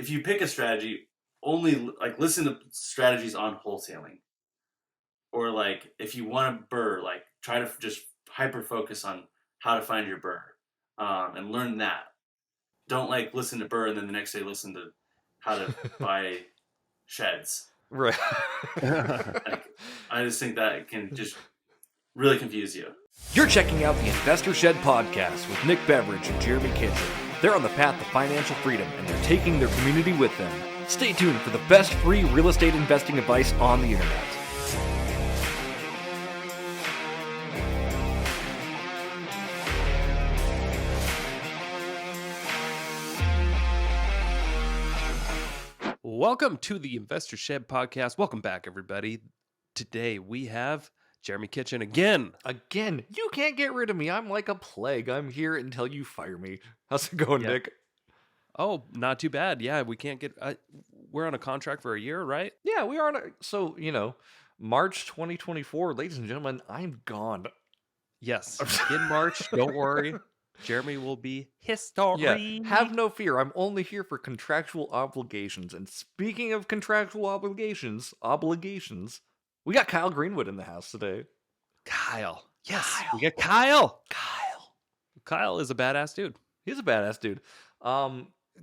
if you pick a strategy, only like listen to strategies on wholesaling. Or like if you want a burr, like try to just hyper focus on how to find your burr and learn that. Don't like listen to burr and then the next day listen to how to buy sheds. Right. Like, I just think that can just really confuse you. You're checking out the Investor Shed podcast with Nick Beveridge and Jeremy Kitchen. They're on the path to financial freedom and they're taking their community with them. Stay tuned for the best free real estate investing advice on the internet. Welcome to the Investor Shed podcast. Welcome back, everybody. Today we have Jeremy Kitchen again. Again, you can't get rid of me. I'm like a plague. I'm here until you fire me. How's it going, Nick? Oh, not too bad. Yeah, we can't get... we're on a contract for a year, right? Yeah, we are on so, March 2024, ladies and gentlemen, I'm gone. Yes. In March, don't worry. Jeremy will be history. Yeah, have no fear. I'm only here for contractual obligations. And speaking of contractual obligations, we got Kyle Greenwood in the house today. Kyle. Yes, Kyle. we got Kyle. Kyle is a badass dude. He's a badass dude.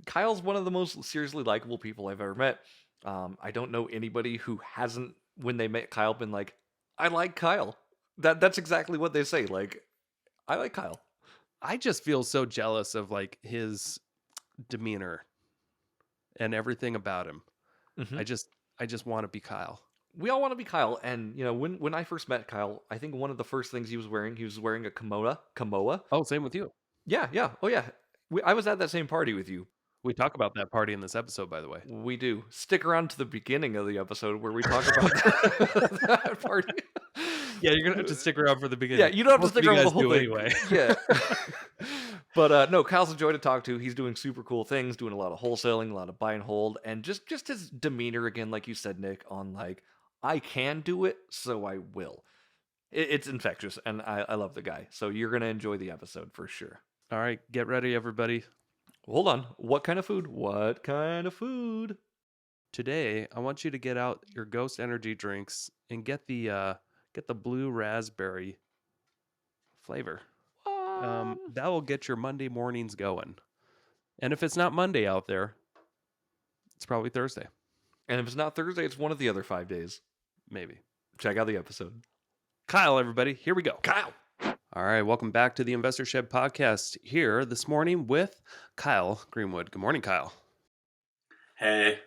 Kyle's one of the most seriously likable people I've ever met. I don't know anybody who hasn't, when they met Kyle, been like, I like Kyle. That's exactly what they say. Like, I like Kyle. I just feel so jealous of like his demeanor and everything about him. Mm-hmm. I just want to be Kyle. We all want to be Kyle. And, when I first met Kyle, I think one of the first things he was wearing a kimono. Oh, same with you. Yeah. Oh, yeah. I was at that same party with you. We talk about that party in this episode, by the way. We do. Stick around to the beginning of the episode where we talk about that party. Yeah, you're going to have to stick around for the beginning. Yeah, you don't have to stick around for the whole thing. Anyway. Yeah. But no, Kyle's a joy to talk to. He's doing super cool things, doing a lot of wholesaling, a lot of buy and hold, and just his demeanor, again, like you said, Nick, on like, I can do it, so I will. It's infectious, and I love the guy. So you're going to enjoy the episode for sure. All right, get ready, everybody. Hold on. What kind of food? Today, I want you to get out your Ghost Energy drinks and get the blue raspberry flavor. That will get your Monday mornings going. And if it's not Monday out there, it's probably Thursday. And if it's not Thursday, it's one of the other 5 days. Maybe. Check out the episode. Kyle, everybody, here we go. Kyle. All right, welcome back to the Investor Shed podcast here this morning with Kyle Greenwood. Good morning, Kyle. Hey,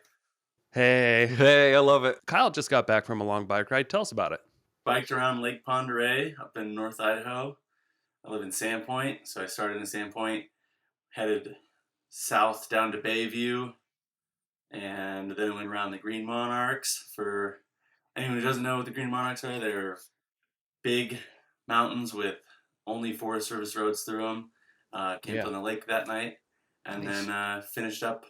I love it. Kyle just got back from a long bike ride. Tell us about it. biked around Lake Ponderay up in North Idaho. I live in Sandpoint, so I started in Sandpoint, headed south down to Bayview, and then went around the Green Monarchs. For anyone who doesn't know what the Green Monarchs are, they're big mountains with only Forest Service roads through them. Camped on the lake that night, and then finished up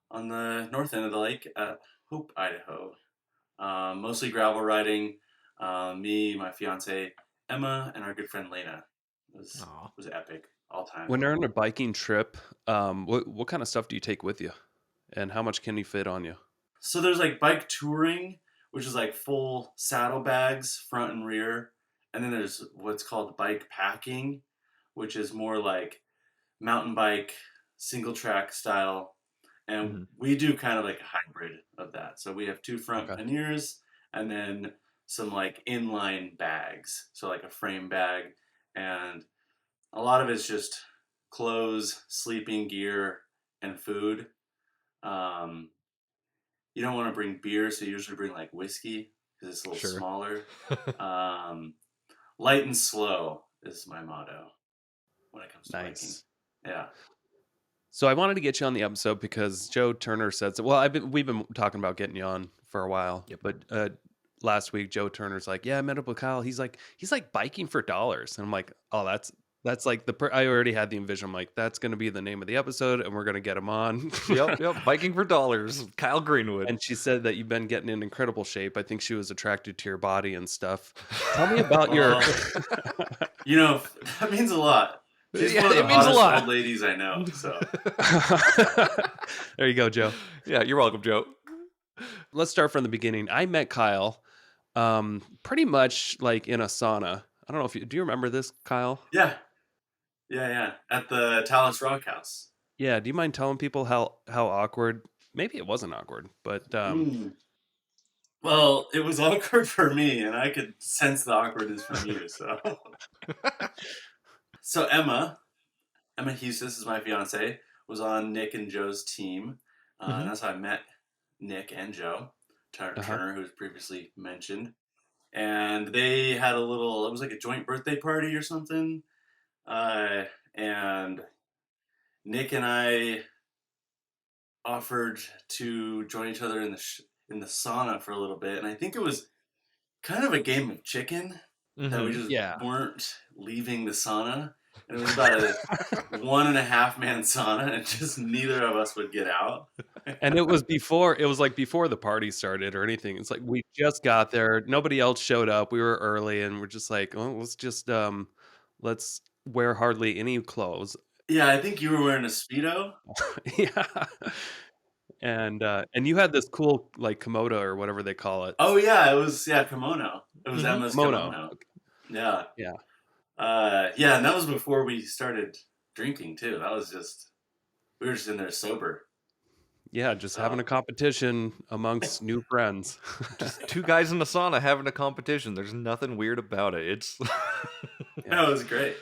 on the north end of the lake at Hope, Idaho. Mostly gravel riding. Me, my fiance Emma, and our good friend Lena. It was epic all time. When you're on a biking trip, what kind of stuff do you take with you, and how much can you fit on you? So there's like bike touring, which is like full saddlebags, front and rear. And then there's what's called bike packing, which is more like mountain bike, single track style. And we do kind of like a hybrid of that. So we have two front panniers and then some like inline bags. So like a frame bag. And a lot of it's just clothes, sleeping gear, and food. You don't want to bring beer, so you usually bring like whiskey because it's a little smaller. Light and slow is my motto when it comes to biking. Yeah. So I wanted to get you on the episode because Joe Turner said so. Well, we've been talking about getting you on for a while. Yep. But last week Joe Turner's like, yeah, I met up with Kyle. He's like biking for dollars, and I'm like, oh, that's like I already had the envision. I'm like, that's going to be the name of the episode, and we're going to get him on. Yep. Biking for dollars, Kyle Greenwood. And she said that you've been getting in incredible shape. I think she was attracted to your body and stuff. Tell me about your. That means a lot. She's Yeah, one of the it means a hottest lot. old ladies I know. So There you go, Joe. Yeah, you're welcome, Joe. Let's start from the beginning. I met Kyle pretty much like in a sauna. I don't know if you do you remember this, Kyle? yeah, at the Talus Rock House. Yeah, do you mind telling people how awkward? Maybe it wasn't awkward, but Well, it was awkward for me, and I could sense the awkwardness from you. So Emma Hughes is my fiance, was on Nick and Joe's team. And that's how I met Nick and Joe Turner, who was previously mentioned. And they had it was like a joint birthday party or something. And Nick and I offered to join each other in the sauna for a little bit. And I think it was kind of a game of chicken that we just weren't leaving the sauna. And it was about a 1.5 man sauna, and just neither of us would get out. and it was like before the party started or anything. It's like we just got there, nobody else showed up. We were early, and we're just like, oh, let's wear hardly any clothes. Yeah, I think you were wearing a Speedo. Yeah. And you had this cool like Komodo or whatever they call it. Oh yeah, it was kimono. It was Emma's kimono. Yeah. Yeah. And that was before we started drinking too. We were just in there sober. Yeah, just having a competition amongst new friends. Just two guys in the sauna having a competition. There's nothing weird about it. It's No, it was great.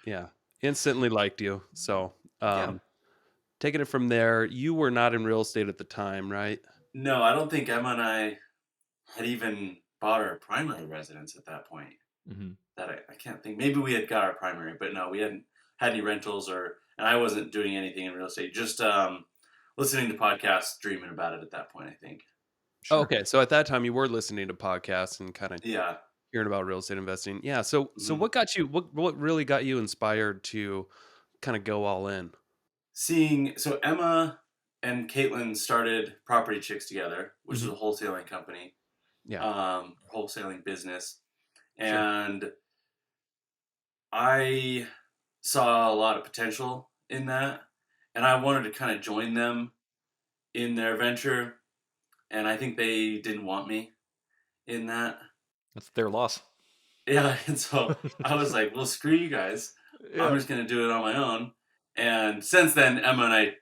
Yeah. Instantly liked you. So taking it from there, you were not in real estate at the time, right? No, I don't think Emma and I had even bought our primary residence at that point. That I can't think. Maybe we had got our primary, but no, we hadn't had any rentals and I wasn't doing anything in real estate. Just listening to podcasts, dreaming about it at that point, I think. Sure. Oh, okay. So at that time you were listening to podcasts and kind of hearing about real estate investing. Yeah. So what got you, what really got you inspired to kind of go all in? So Emma and Caitlin started Property Chicks together, which is a wholesaling company. Yeah. Wholesaling business. And I saw a lot of potential in that, and I wanted to kind of join them in their venture, and I think they didn't want me in that. That's their loss. Yeah, and so I was like, well, screw you guys. I'm just going to do it on my own. And since then, Emma and I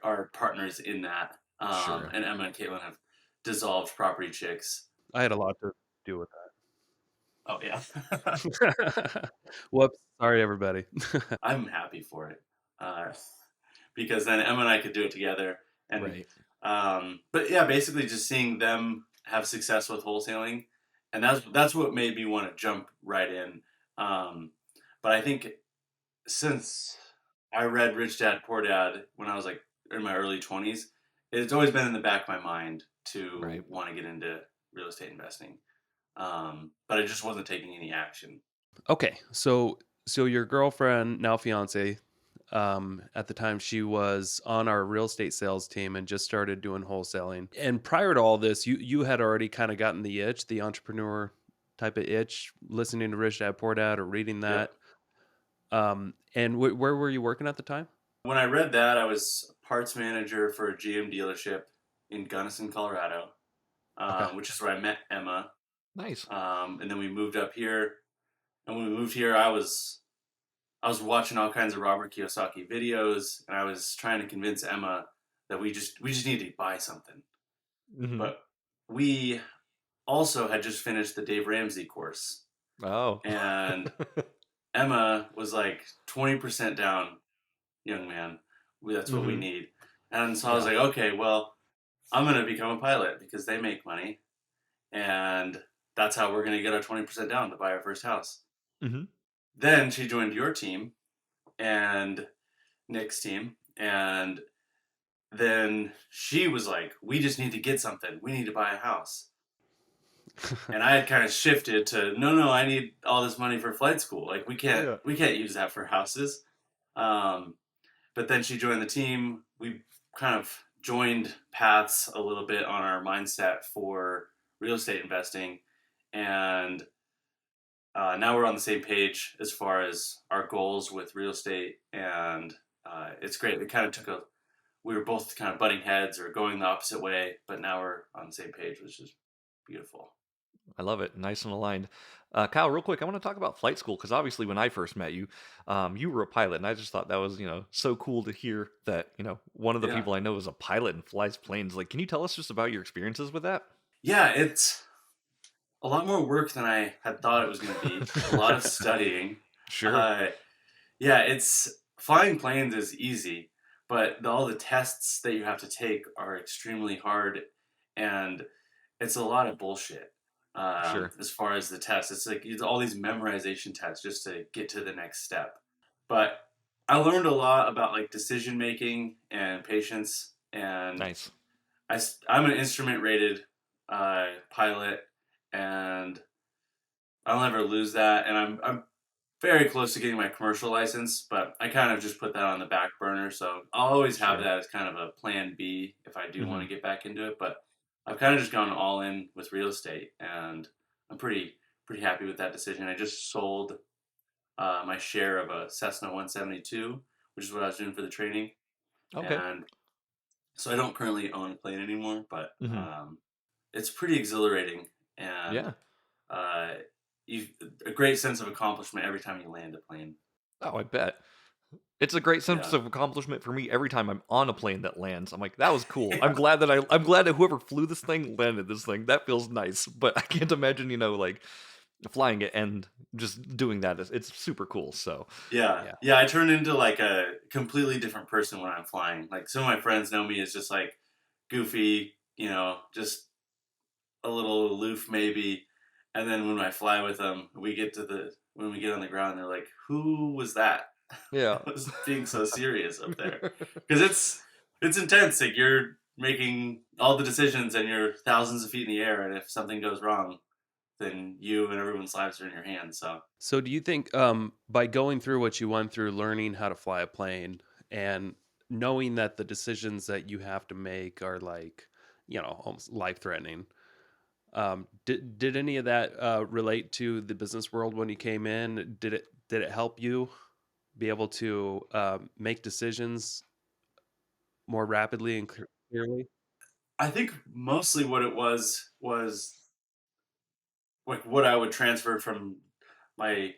are partners in that. And Emma and Caitlin have dissolved Property Chicks. I had a lot to do with that. Oh, yeah. Whoops. Sorry, everybody. I'm happy for it. Because then Emma and I could do it together. And, but yeah, basically just seeing them have success with wholesaling. And that's what made me want to jump right in. But I think since I read Rich Dad, Poor Dad when I was like in my early 20s, it's always been in the back of my mind to want to get into real estate investing. But I just wasn't taking any action. Okay, so your girlfriend, now fiance, at the time she was on our real estate sales team and just started doing wholesaling. And prior to all this, you had already kind of gotten the itch, the entrepreneur type of itch, listening to Rich Dad Poor Dad or reading that. And where were you working at the time? When I read that, I was parts manager for a GM dealership in Gunnison, Colorado, which is where I met Emma. Nice. And then we moved up here. And when we moved here, I was watching all kinds of Robert Kiyosaki videos, and I was trying to convince Emma that we just need to buy something. But we also had just finished the Dave Ramsey course. Oh. And Emma was like 20% down, young man. That's what we need. And so I was like, okay, well, I'm going to become a pilot because they make money. And that's how we're going to get our 20% down to buy our first house. Then she joined your team and Nick's team. And then she was like, we just need to get something. We need to buy a house. And I had kind of shifted to, no, I need all this money for flight school. Like we can't use that for houses. But then she joined the team. We kind of joined paths a little bit on our mindset for real estate investing. And now we're on the same page as far as our goals with real estate, and it's great. We were both kind of butting heads or going the opposite way, but now we're on the same page, which is beautiful. I love it. Nice and aligned. Kyle, real quick, I want to talk about flight school because obviously when I first met you, you were a pilot, and I just thought that was, so cool to hear that, one of the Yeah. people I know is a pilot and flies planes. Like, can you tell us just about your experiences with that? Yeah, it's a lot more work than I had thought it was going to be. A lot of studying. Sure. Uh, yeah, it's flying planes is easy, but all the tests that you have to take are extremely hard, and it's a lot of bullshit. Sure. As far as the tests, it's all these memorization tests just to get to the next step. But I learned a lot about like decision making and patience, and Nice. I'm an instrument rated pilot, and I'll never lose that. And I'm very close to getting my commercial license, but I kind of just put that on the back burner. So I'll always have Sure. that as kind of a plan B if I do want Mhm. to get back into it. But I've kind of just gone all in with real estate, and I'm pretty happy with that decision. I just sold my share of a Cessna 172, which is what I was doing for the training, Okay. and so I don't currently own a plane anymore. But Mhm. it's pretty exhilarating, and Yeah. uh, you a great sense of accomplishment every time you land a plane. Oh, I bet. It's a great sense Yeah. of accomplishment for me every time I'm on a plane that lands. I'm like, that was cool. I'm glad that whoever flew this thing landed this thing. That feels nice. But I can't imagine, like flying it and just doing that. It's super cool. So Yeah. Yeah. Yeah, I turn into like a completely different person when I'm flying. Like some of my friends know me as just like goofy, just a little aloof maybe. And then when I fly with them, when we get on the ground, they're like, "Who was that?" yeah. I was being so serious up there. Because it's intense. Like you're making all the decisions and you're thousands of feet in the air, and if something goes wrong, then you and everyone's lives are in your hands. So So do you think by going through what you went through, learning how to fly a plane and knowing that the decisions that you have to make are like, almost life threatening, did any of that relate to the business world when you came in? Did it help you be able to make decisions more rapidly and clearly? I think mostly what it was like what I would transfer from my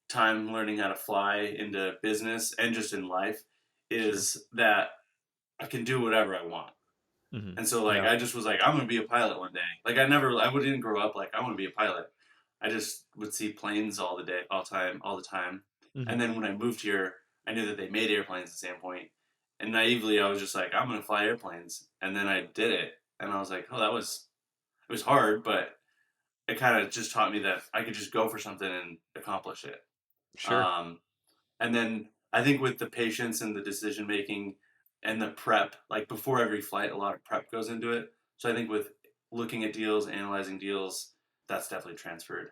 time learning how to fly into business and just in life Sure. is that I can do whatever I want. Hmm. And so like Yeah. I just was like I'm gonna be a pilot one day. Like I didn't grow up like I want to be a pilot. I just would see planes all the time. Hmm. And then when I moved here, I knew that they made airplanes at Sandpoint. And naively I was just like I'm gonna fly airplanes. And then I did it, and I was like, oh, it was hard, but it kind of just taught me that I could just go for something and accomplish it. Sure. Um, and then I think with the patience and the decision making and the prep, like before every flight, a lot of prep goes into it. So I think with looking at deals, analyzing deals, that's definitely transferred.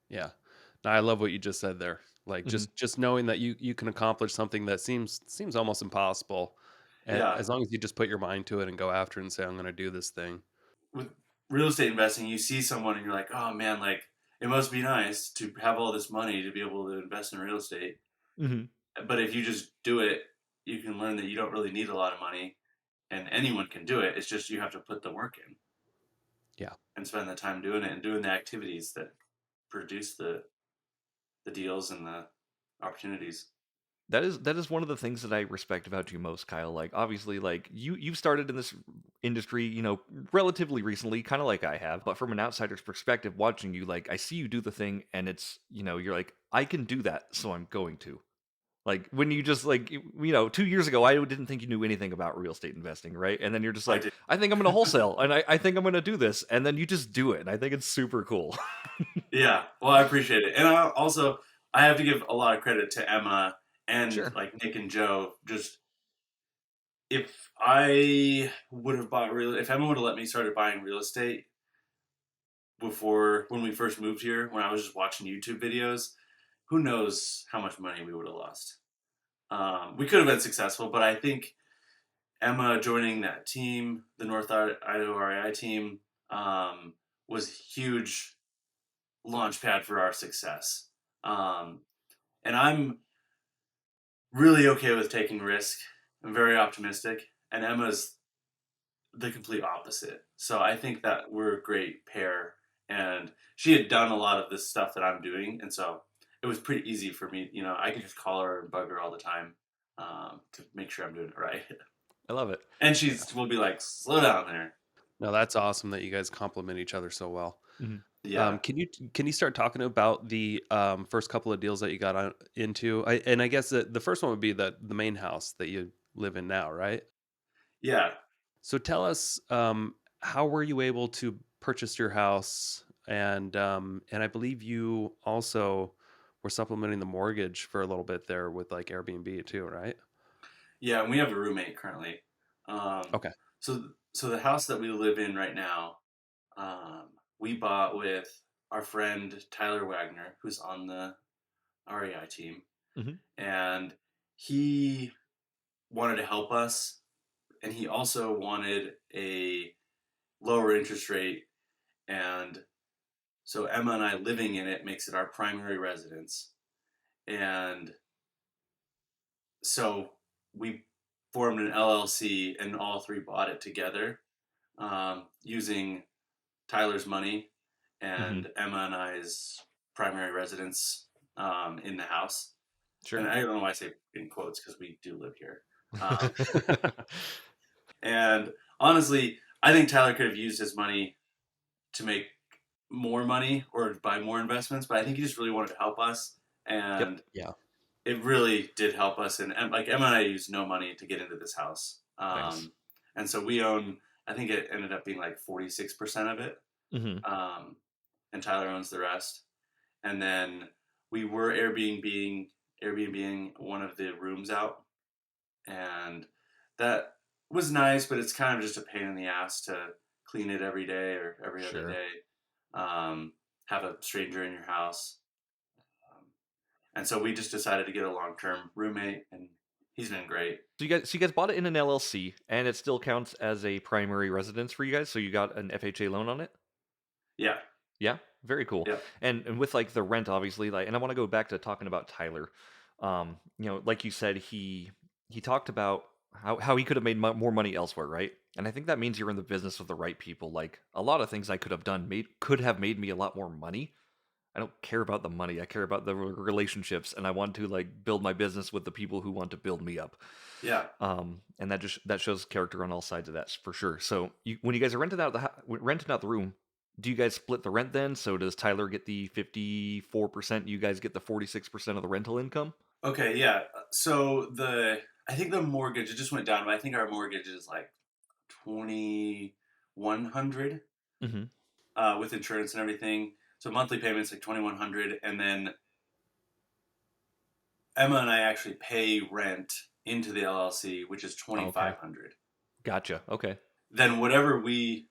Yeah. No, I love what you just said there. Like Hmm. just knowing that you can accomplish something that seems almost impossible, Yeah. as long as you just put your mind to it and go after it and say I'm going to do this thing. With real estate investing, you see someone and you're like, oh man, like it must be nice to have all this money to be able to invest in real estate. Hmm. But if you just do it, you can learn that you don't really need a lot of money and anyone can do it. It's just you have to put the work in Yeah. and spend the time doing it and doing the activities that produce the deals and the opportunities. That is one of the things that I respect about you most, Kyle. Like obviously, like you've started in this industry, relatively recently, kind of like I have. But from an outsider's perspective, watching you, like I see you do the thing, and it's you're like I can do that, so I'm going to. Like when you just like 2 years ago, I didn't think you knew anything about real estate investing, right? And then you're just I like, did. I think I'm going to wholesale, and I think I'm going to do this, and then you just do it, and I think it's super cool. Yeah. Well, I appreciate it. And I have to give a lot of credit to Emma and Sure. like Nick and Joe. Just if I would have if Emma would have let me started buying real estate before when we first moved here, when I was just watching YouTube videos, who knows how much money we would have lost. We could have been successful, but I think Emma joining that team, the Idaho REI team, was huge launch pad for our success. And I'm really okay with taking risk. I'm very optimistic, and Emma's the complete opposite. So I think that we're a great pair, and she had done a lot of this stuff that I'm doing, and so it was pretty easy for me. I could just call her and bug her all the time to make sure I'm doing it right. I love it. And will be like, slow down there. No, that's awesome that you guys complement each other so well. Mm-hmm. Yeah. Can you start talking about the first couple of deals that you got into? I guess the first one would be the main house that you live in now, right? Yeah. So tell us, how were you able to purchase your house? And I believe you also were supplementing the mortgage for a little bit there with like Airbnb too, right? Yeah, and we have a roommate currently. Okay. So the house that we live in right now, we bought with our friend Tyler Wagner, who's on the REI team, Mm-hmm. and he wanted to help us, and he also wanted a lower interest rate, and so Emma and I living in it makes it our primary residence, and so we formed an LLC, and all three bought it together, using Tyler's money and Emma and I's primary residence in the house. Sure. And I don't know why I say in quotes because we do live here. And honestly, I think Tyler could have used his money to make more money or buy more investments, but I think he just really wanted to help us. And Yeah. it really did help us. And like Emma and I used no money to get into this house. Nice. And so we own, I think it ended up being like 46% of it. Mm-hmm. And Tyler owns the rest. And then we were Airbnb-ing one of the rooms out, and that was nice, but it's kind of just a pain in the ass to clean it every day or every other day. Have a stranger in your house, and so we just decided to get a long-term roommate, and he's been great. So you guys bought it in an LLC, and it still counts as a primary residence for you guys. So you got an FHA loan on it. Yeah. Yeah, very cool. Yeah. And with like the rent, obviously, like, and I want to go back to talking about Tyler. Like you said, he talked about how he could have made more money elsewhere, right? And I think that means you're in the business with the right people. Like a lot of things I could have done could have made me a lot more money. I don't care about the money. I care about the relationships, and I want to like build my business with the people who want to build me up. Yeah. And that shows character on all sides of that for sure. So when you guys are renting out the room, do you guys split the rent then? So does Tyler get the 54%? You guys get the 46% of the rental income? Okay. Yeah. So I think the mortgage, it just went down, but I think our mortgage is like 2,100 with insurance and everything. So monthly payments like 2,100, and then Emma and I actually pay rent into the LLC, which is 2,500. Gotcha. Okay. Then whatever if we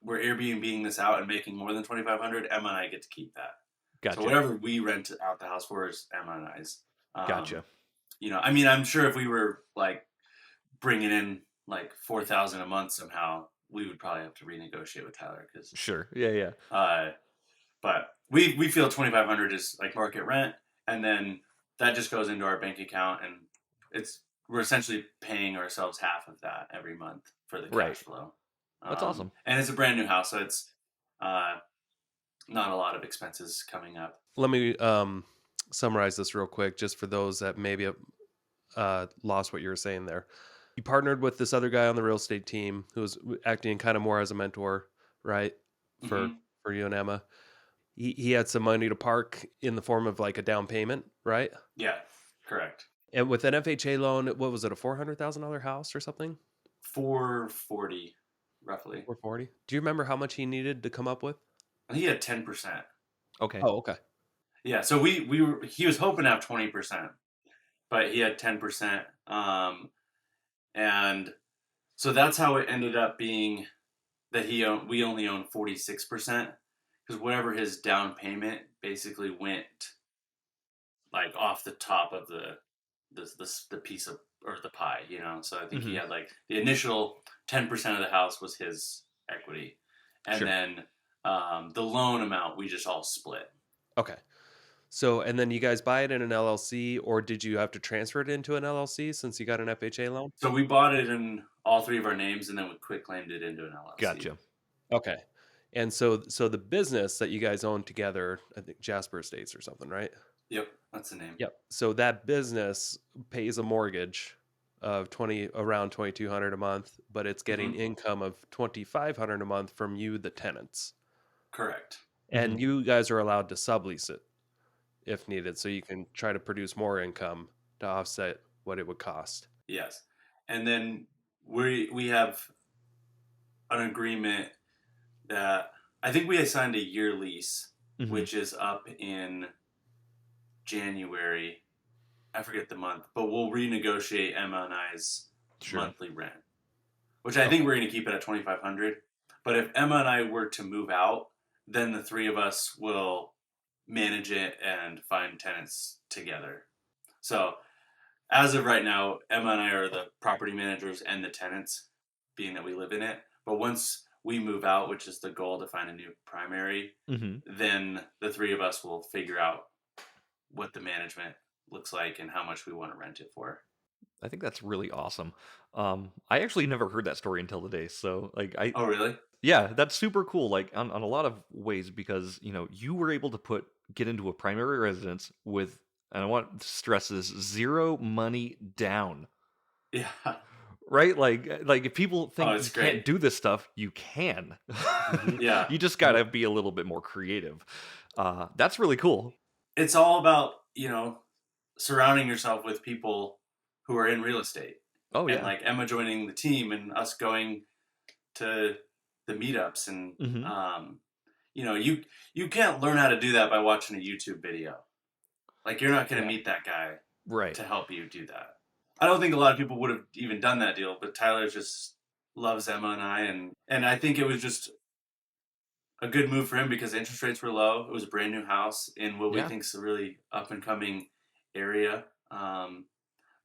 were Airbnb-ing this out and making more than 2,500, Emma and I get to keep that. Gotcha. So whatever we rent out the house for is Emma and I's. Gotcha. I mean, I'm sure if we were like bringing in like 4,000 a month somehow, we would probably have to renegotiate with Tyler because sure. Yeah. But we feel 2,500 is like market rent, and then that just goes into our bank account, and we're essentially paying ourselves half of that every month for the cash flow. That's awesome. And it's a brand new house, so it's not a lot of expenses coming up. Let me summarize this real quick, just for those that maybe lost what you were saying there. You partnered with this other guy on the real estate team who was acting kind of more as a mentor, right? For you and Emma. He had some money to park in the form of like a down payment, right? Yeah, correct. And with an FHA loan, what was it, a $400,000 house or something? 440, roughly. 440. Do you remember how much he needed to come up with? I think he had 10%. Okay. Oh, okay. Yeah, so he was hoping to have 20%, but he had 10%. And so that's how it ended up being that we only own 46%, because whatever his down payment basically went like off the top of the piece of, or the pie, So I think he had like the initial 10% of the house was his equity, and then The loan amount we just all split. Okay. So, and then you guys buy it in an LLC, or did you have to transfer it into an LLC since you got an FHA loan? So we bought it in all three of our names, and then we quitclaimed it into an LLC. Gotcha. Okay. And so the business that you guys own together, I think Jasper Estates or something, right? Yep, that's the name. Yep. So that business pays a mortgage of around $2,200 a month, but it's getting income of $2,500 a month from you, the tenants. Correct. And you guys are allowed to sublease it if needed, so you can try to produce more income to offset what it would cost. Yes. And then we have an agreement that I think we signed a year lease, which is up in January. I forget the month, but we'll renegotiate Emma and I's monthly rent, which I think we're going to keep it at $2,500. But if Emma and I were to move out, then the three of us will manage it and find tenants together. So as of right now, Emma and I are the property managers and the tenants, being that we live in it. But once we move out, which is the goal to find a new primary, then the three of us will figure out what the management looks like and how much we want to rent it for. I think that's really awesome. I actually never heard that story until today. So Oh, really? Yeah, that's super cool. Like on a lot of ways, because you were able to get into a primary residence with, and I want to stress this, zero money down. Yeah. Right? Like if people think you great. can't do this stuff, you can. Yeah. You just gotta be a little bit more creative. That's really cool. It's all about, surrounding yourself with people who are in real estate. Oh, yeah. And like Emma joining the team and us going to the meetups, and you can't learn how to do that by watching a YouTube video. Like, you're not going to meet that guy to help you do that. I don't think a lot of people would have even done that deal, but Tyler just loves Emma and I, and I think it was just a good move for him because interest rates were low. It was a brand new house in what we think is a really up and coming area.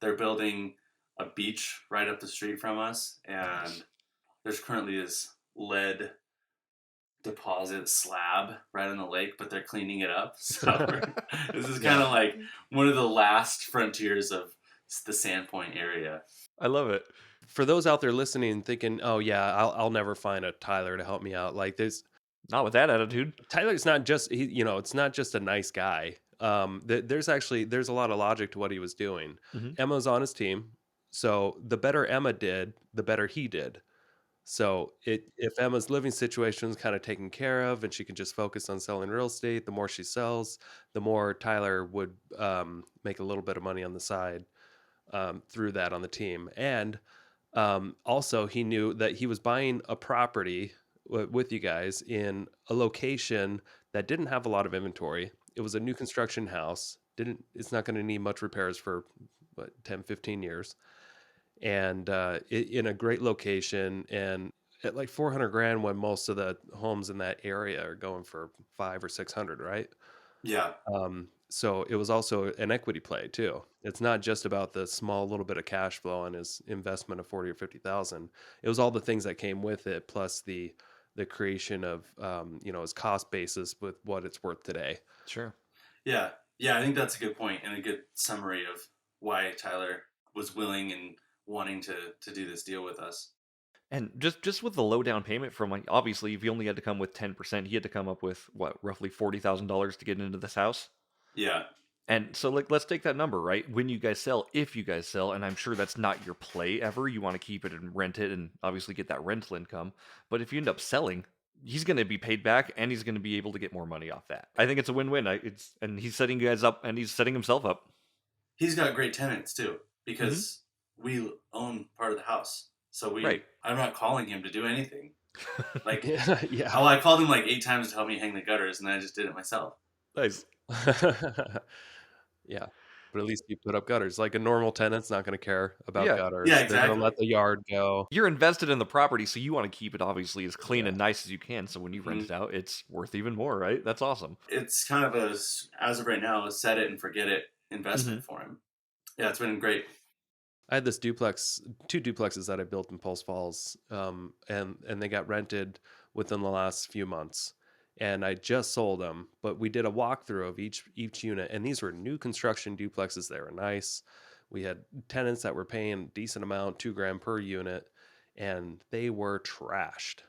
They're building a beach right up the street from us, and there's currently this lead deposit slab right on the lake, but they're cleaning it up. So this is kind of like one of the last frontiers of the Sandpoint area. I love it. For those out there listening thinking, oh yeah, I'll never find a Tyler to help me out, like there's not with that attitude. Tyler's not just it's not just a nice guy. There's a lot of logic to what he was doing. Emma's on his team, so the better Emma did, the better he did. So if Emma's living situation is kind of taken care of and she can just focus on selling real estate, the more she sells, the more Tyler would make a little bit of money on the side through that on the team. And also he knew that he was buying a property with you guys in a location that didn't have a lot of inventory. It was a new construction house. It's not going to need much repairs for 10, 15 years. And in a great location, and at like $400,000 when most of the homes in that area are going for $500 or $600, right? Yeah. So it was also an equity play too. It's not just about the small little bit of cash flow on his investment of 40 or 50,000. It was all the things that came with it, plus the creation of his cost basis with what it's worth today. Sure. Yeah. I think that's a good point and a good summary of why Tyler was willing and wanting to do this deal with us. And just with the low down payment from, like, obviously if he only had to come with 10%, he had to come up with roughly $40,000 to get into this house. Yeah. And so, like, let's take that number, right? When you guys sell, if you guys sell, and I'm sure that's not your play ever, you want to keep it and rent it and obviously get that rental income. But if you end up selling, he's going to be paid back and he's going to be able to get more money off that. I think it's a win-win. And he's setting you guys up and he's setting himself up. He's got great tenants too, because we own part of the house. So I'm not calling him to do anything. Like, I called him like 8 times to help me hang the gutters, and then I just did it myself. Nice. Yeah, but at least you put up gutters. Like a normal tenant's not going to care about gutters. Yeah, exactly. They're going to let the yard go. You're invested in the property, so you want to keep it obviously as clean and nice as you can. So when you rent it out, it's worth even more, right? That's awesome. It's kind of as of right now, a set it and forget it investment for him. Yeah, it's been great. I had this two duplexes that I built in Post Falls, and they got rented within the last few months. and I just sold them, but we did a walkthrough of each unit, and these were new construction duplexes. They were nice. We had tenants that were paying a decent amount, $2,000 per unit, and they were trashed.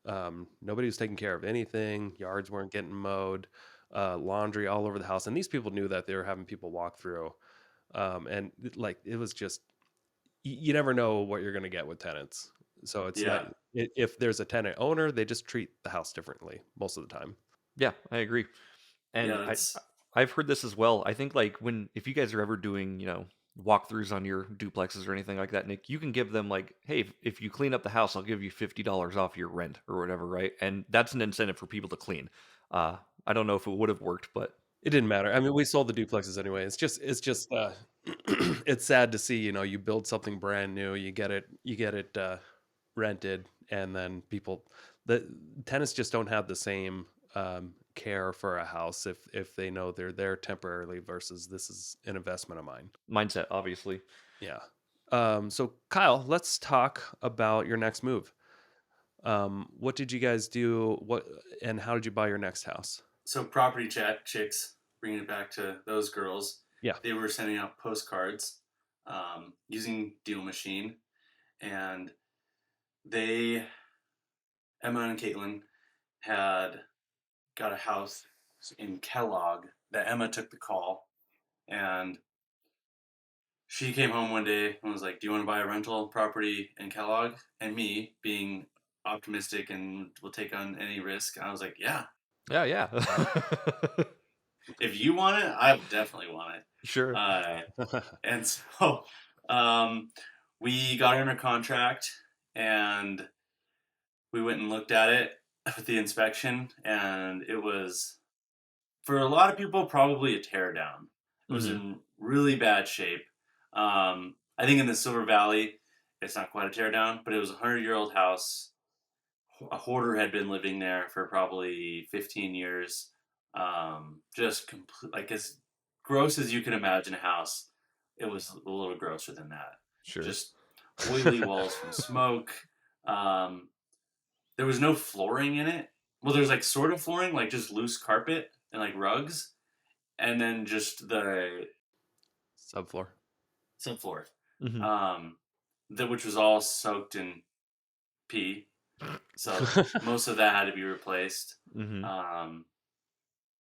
Nobody was taking care of anything. Yards weren't getting mowed. Laundry all over the house, and these people knew that they were having people walk through. And like it was just you never know what you're going to get with tenants. So it's Yeah. not if there's a tenant owner, they just treat the house differently most of the time. Yeah, I agree. And Yeah, that's I've heard this as well. I think like if you guys are ever doing, walkthroughs on your duplexes or anything like that, Nick, you can give them like, hey, if you clean up the house, I'll give you $50 off your rent or whatever, right? And that's an incentive for people to clean. I don't know if it would have worked, but It didn't matter. I mean, we sold the duplexes anyway. It's just it's sad to see, you build something brand new, you get it rented, and then the tenants just don't have the same care for a house if they know they're there temporarily versus this is an investment of mine. mindset, obviously. Yeah. So Kyle, let's talk about your next move. What did you guys do? And how did you buy your next house? so property chat chicks, bringing it back to those girls. Yeah. They were sending out postcards using Deal Machine, and Emma and Caitlin had got a house in Kellogg that Emma took the call, and she came home one day and was like, "Do you want to buy a rental property in Kellogg?" And me, being optimistic and will take on any risk, I was like, "Yeah, Yeah. if you want it, I definitely want it." Sure. And so we got her under contract, and we went and looked at it with the inspection, and it was, for a lot of people, probably a tear down. It was in really bad shape. I think in the Silver Valley, it's not quite a tear down, but it was a 100-year-old house. A hoarder had been living there for probably 15 years. Just complete, like as gross as you can imagine a house. It was a little grosser than that. Sure. Just oily walls from smoke. There was no flooring in it. Well, there's like sort of flooring, like just loose carpet and like rugs, and then just the Subfloor. subfloor, Mhm. which was all soaked in pee. So most of that had to be replaced. Mhm.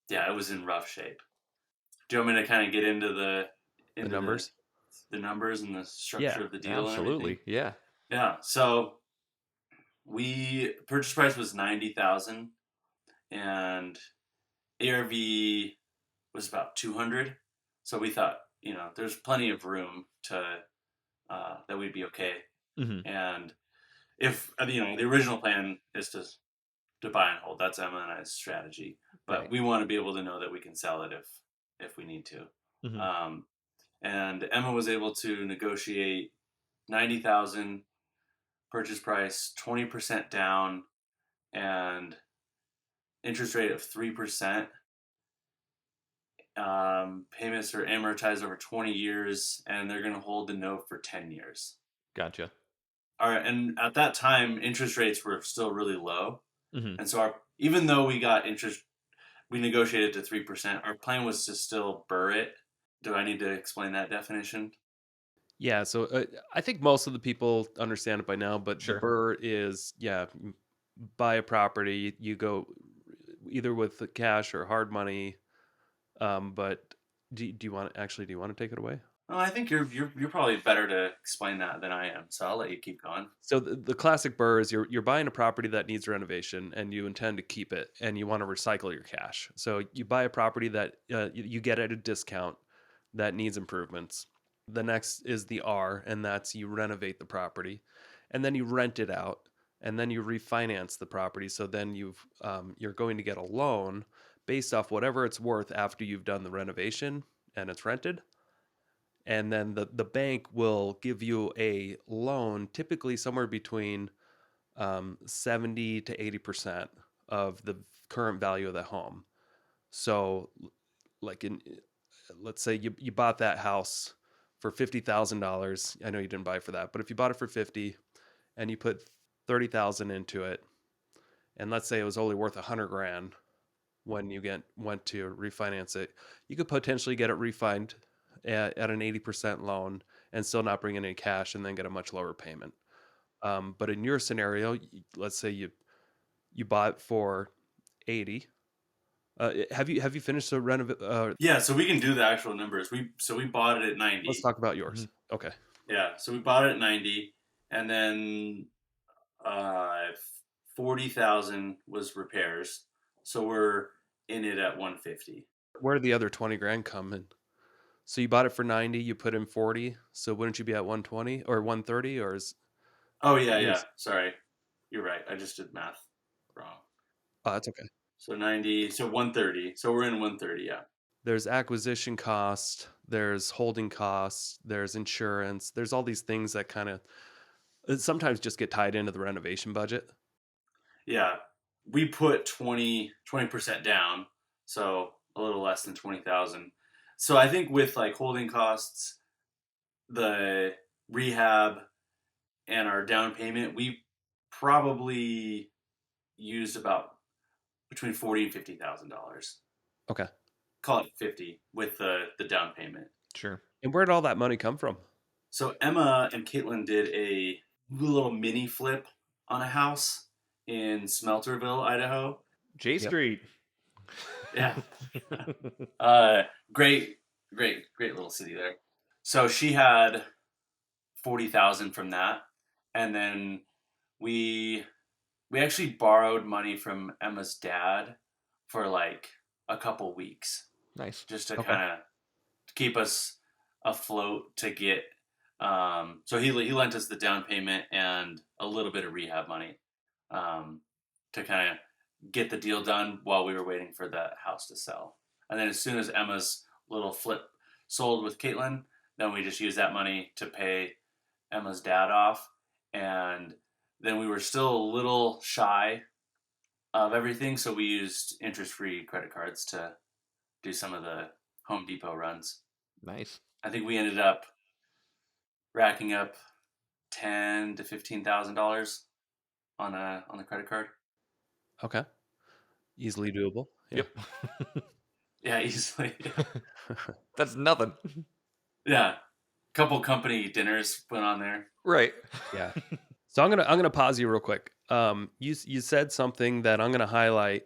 Yeah, it was in rough shape. Do you want me to kind of get into The numbers? the numbers and the structure Yeah, of the deal? Absolutely. And everything? Yeah. Yeah. So purchase price was 90,000, and ARV was about 200. So we thought, there's plenty of room to that we'd be okay. Mhm. And if the original plan is to buy and hold. That's Emma and I's strategy. But Right. we want to be able to know that we can sell it if we need to. Mhm. And Emma was able to negotiate 90,000 purchase price, 20% down, and interest rate of 3%. Payments are amortized over 20 years, and they're going to hold the note for 10 years. Gotcha. All right, and at that time, interest rates were still really low, Mhm. and so even though we negotiated to 3%. Our plan was to still burr it. Do I need to explain that definition? Yeah, so I think most of the people understand it by now, but the Sure. burr is, buy a property, you go either with the cash or hard money. But do you want to take it away? Well, I think you're probably better to explain that than I am, so I'll let you keep going. So the classic burr is you're buying a property that needs renovation and you intend to keep it and you want to recycle your cash. So you buy a property that you get at a discount that needs improvements. The next is the R, and that's you renovate the property, and then you rent it out, and then you refinance the property. So then you're going to get a loan based off whatever it's worth after you've done the renovation and it's rented. And then the bank will give you a loan, typically somewhere between 70 to 80% of the current value of the home. So, like let's say you bought that house for $50,000. I know you didn't buy it for that, but if you bought it for 50 and you put 30,000 into it, and let's say it was only worth 100 grand, when you went to refinance it. You could potentially get it refined at an 80% loan and still not bring in any cash and then get a much lower payment. But in your scenario, let's say you bought for 80. Have you finished the renovation? Yeah, so we can do the actual numbers. We bought it at 90. Let's talk about yours. Okay. Yeah, so we bought it at 90, and then 40,000 was repairs. So we're in it at 150. Where did the other 20 grand come in? So you bought it for 90, you put in 40. So wouldn't you be at 120 or 130 or is? Oh yeah. Sorry, you're right. I just did math wrong. Oh, that's okay. So 90, so 130. So we're in 130. Yeah. There's acquisition cost, there's holding costs, there's insurance, there's all these things that kind of sometimes just get tied into the renovation budget. Yeah, we put 20% down, so a little less than 20,000. So I think with like holding costs, the rehab, and our down payment, we probably used about between $40,000 and $50,000. Okay. Call it 50 with the down payment. Sure. And where did all that money come from? So Emma and Caitlin did a little mini flip on a house in Smelterville, Idaho. J Street. Yeah. Great little city there. So she had 40,000 from that, and then we actually borrowed money from Emma's dad for like a couple weeks, Nice. just to Okay. kind of keep us afloat to get. So he lent us the down payment and a little bit of rehab money, to kind of get the deal done while we were waiting for the house to sell. And then as soon as Emma's little flip sold with Caitlin, then we just used that money to pay Emma's dad off. And then we were still a little shy of everything, so we used interest-free credit cards to do some of the Home Depot runs. Nice. I think we ended up racking up $10,000 to $15,000 on the credit card. Okay. Easily doable. Yeah. Yep. Yeah, easily. That's nothing. Yeah, couple company dinners went on there. Right. Yeah. So I'm gonna pause you real quick. You said something that I'm gonna highlight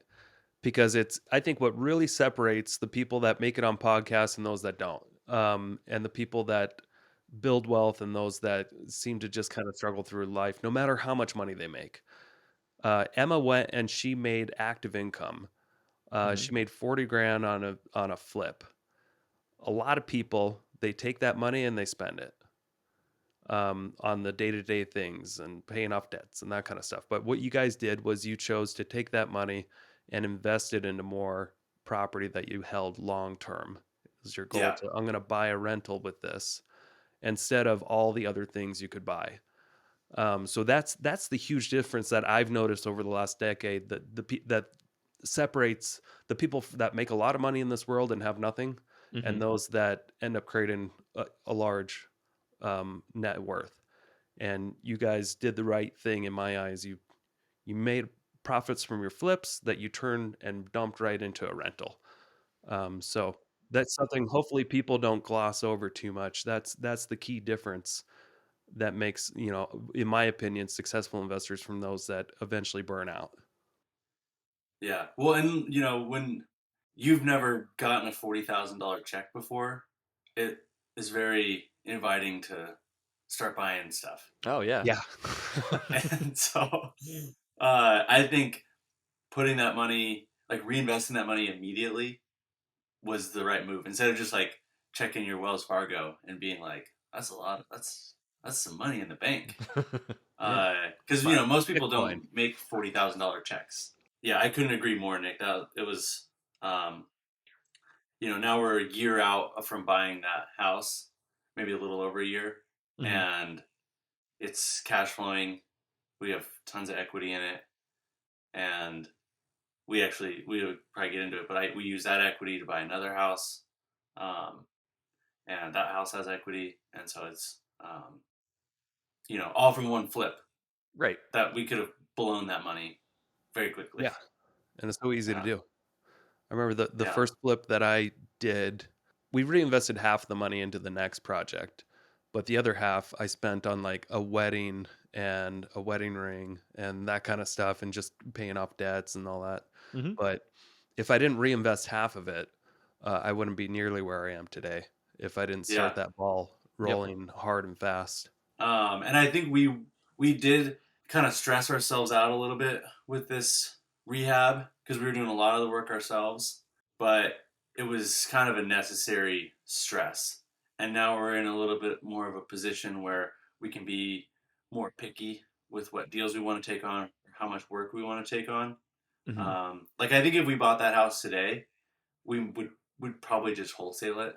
because it's I think what really separates the people that make it on podcasts and those that don't, and the people that build wealth and those that seem to just kind of struggle through life, no matter how much money they make. Emma went and she made active income. She made 40 grand on a flip. A lot of people, they take that money and they spend it on the day-to-day things and paying off debts and that kind of stuff. But what you guys did was you chose to take that money and invest it into more property that you held long-term. It was your goal Yeah. to, I'm going to buy a rental with this instead of all the other things you could buy. So that's the huge difference that I've noticed over the last decade, that separates the people that make a lot of money in this world and have nothing, and those that end up creating a large net worth. And you guys did the right thing in my eyes. You made profits from your flips that you turned and dumped right into a rental. So that's something hopefully people don't gloss over too much. That's the key difference that makes, in my opinion, successful investors from those that eventually burn out. Yeah. Well, and when you've never gotten a $40,000 check before, it is very inviting to start buying stuff. Oh yeah. Yeah. And so I think putting that money, like reinvesting that money immediately, was the right move, instead of just like checking your Wells Fargo and being like, that's some money in the bank. Because most people don't make $40,000 checks. Yeah, I couldn't agree more, Nick. That it was, now we're a year out from buying that house, maybe a little over a year, and it's cash flowing. We have tons of equity in it, and we would probably get into it, but we use that equity to buy another house, and that house has equity, and so it's all from one flip. Right. That we could have blown that money very quickly. Yeah. And it's so easy to do. I remember the Yeah. first flip that I did, we reinvested half the money into the next project, but the other half I spent on like a wedding and a wedding ring and that kind of stuff and just paying off debts and all that. Mm-hmm. But if I didn't reinvest half of it, I wouldn't be nearly where I am today if I didn't Yeah. start that ball Yep. rolling hard and fast. And I think we did kind of stress ourselves out a little bit with this rehab because we were doing a lot of the work ourselves, but it was kind of a necessary stress. And now we're in a little bit more of a position where we can be more picky with what deals we want to take on, how much work we want to take on. Mm-hmm. Like I think if we bought that house today, we would probably just wholesale it,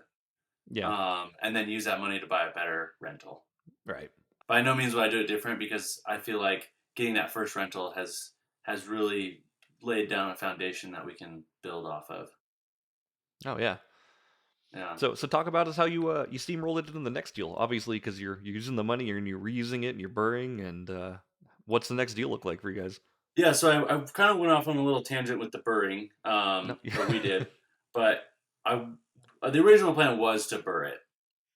Yeah. and then use that money to buy a better rental. Right. By no means will I do it different because I feel like getting that first rental has really laid down a foundation that we can build off of. Oh yeah. Yeah. So talk about us how you steamroll it into the next deal. Obviously, because you're using the money and you're reusing it and you're burring. And what's the next deal look like for you guys? Yeah. So I kind of went off on a little tangent with the burring, No. or we did, but I the original plan was to burr it,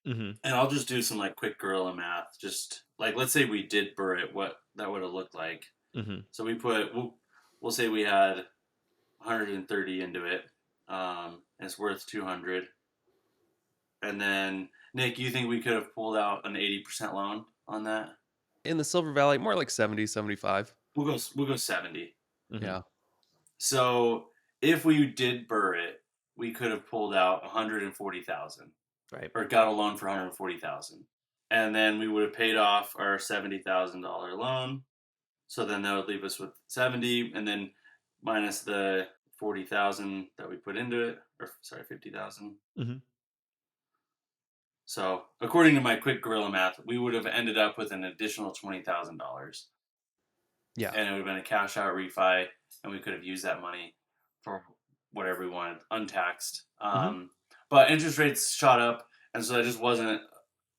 Mm-hmm. and I'll just do some like quick guerrilla math. Just like let's say we did burr it, what that would have looked like. Mm-hmm. So we'll say we had 130 into it, and it's worth 200. And then Nick, you think we could have pulled out an 80% loan on that? In the Silver Valley, more like 70, 75. We'll go 70. Mm-hmm. Yeah. So if we did burr it, we could have pulled out 140,000, Right. or got a loan for 140,000, and then we would have paid off our $70,000 loan. So then that would leave us with 70, and then minus the 40,000 that we put into it, or sorry, 50,000. Mm-hmm. So according to my quick guerrilla math, we would have ended up with an additional $20,000. Yeah. And it would have been a cash out refi, and we could have used that money for whatever we wanted, untaxed. But interest rates shot up, and so that just wasn't an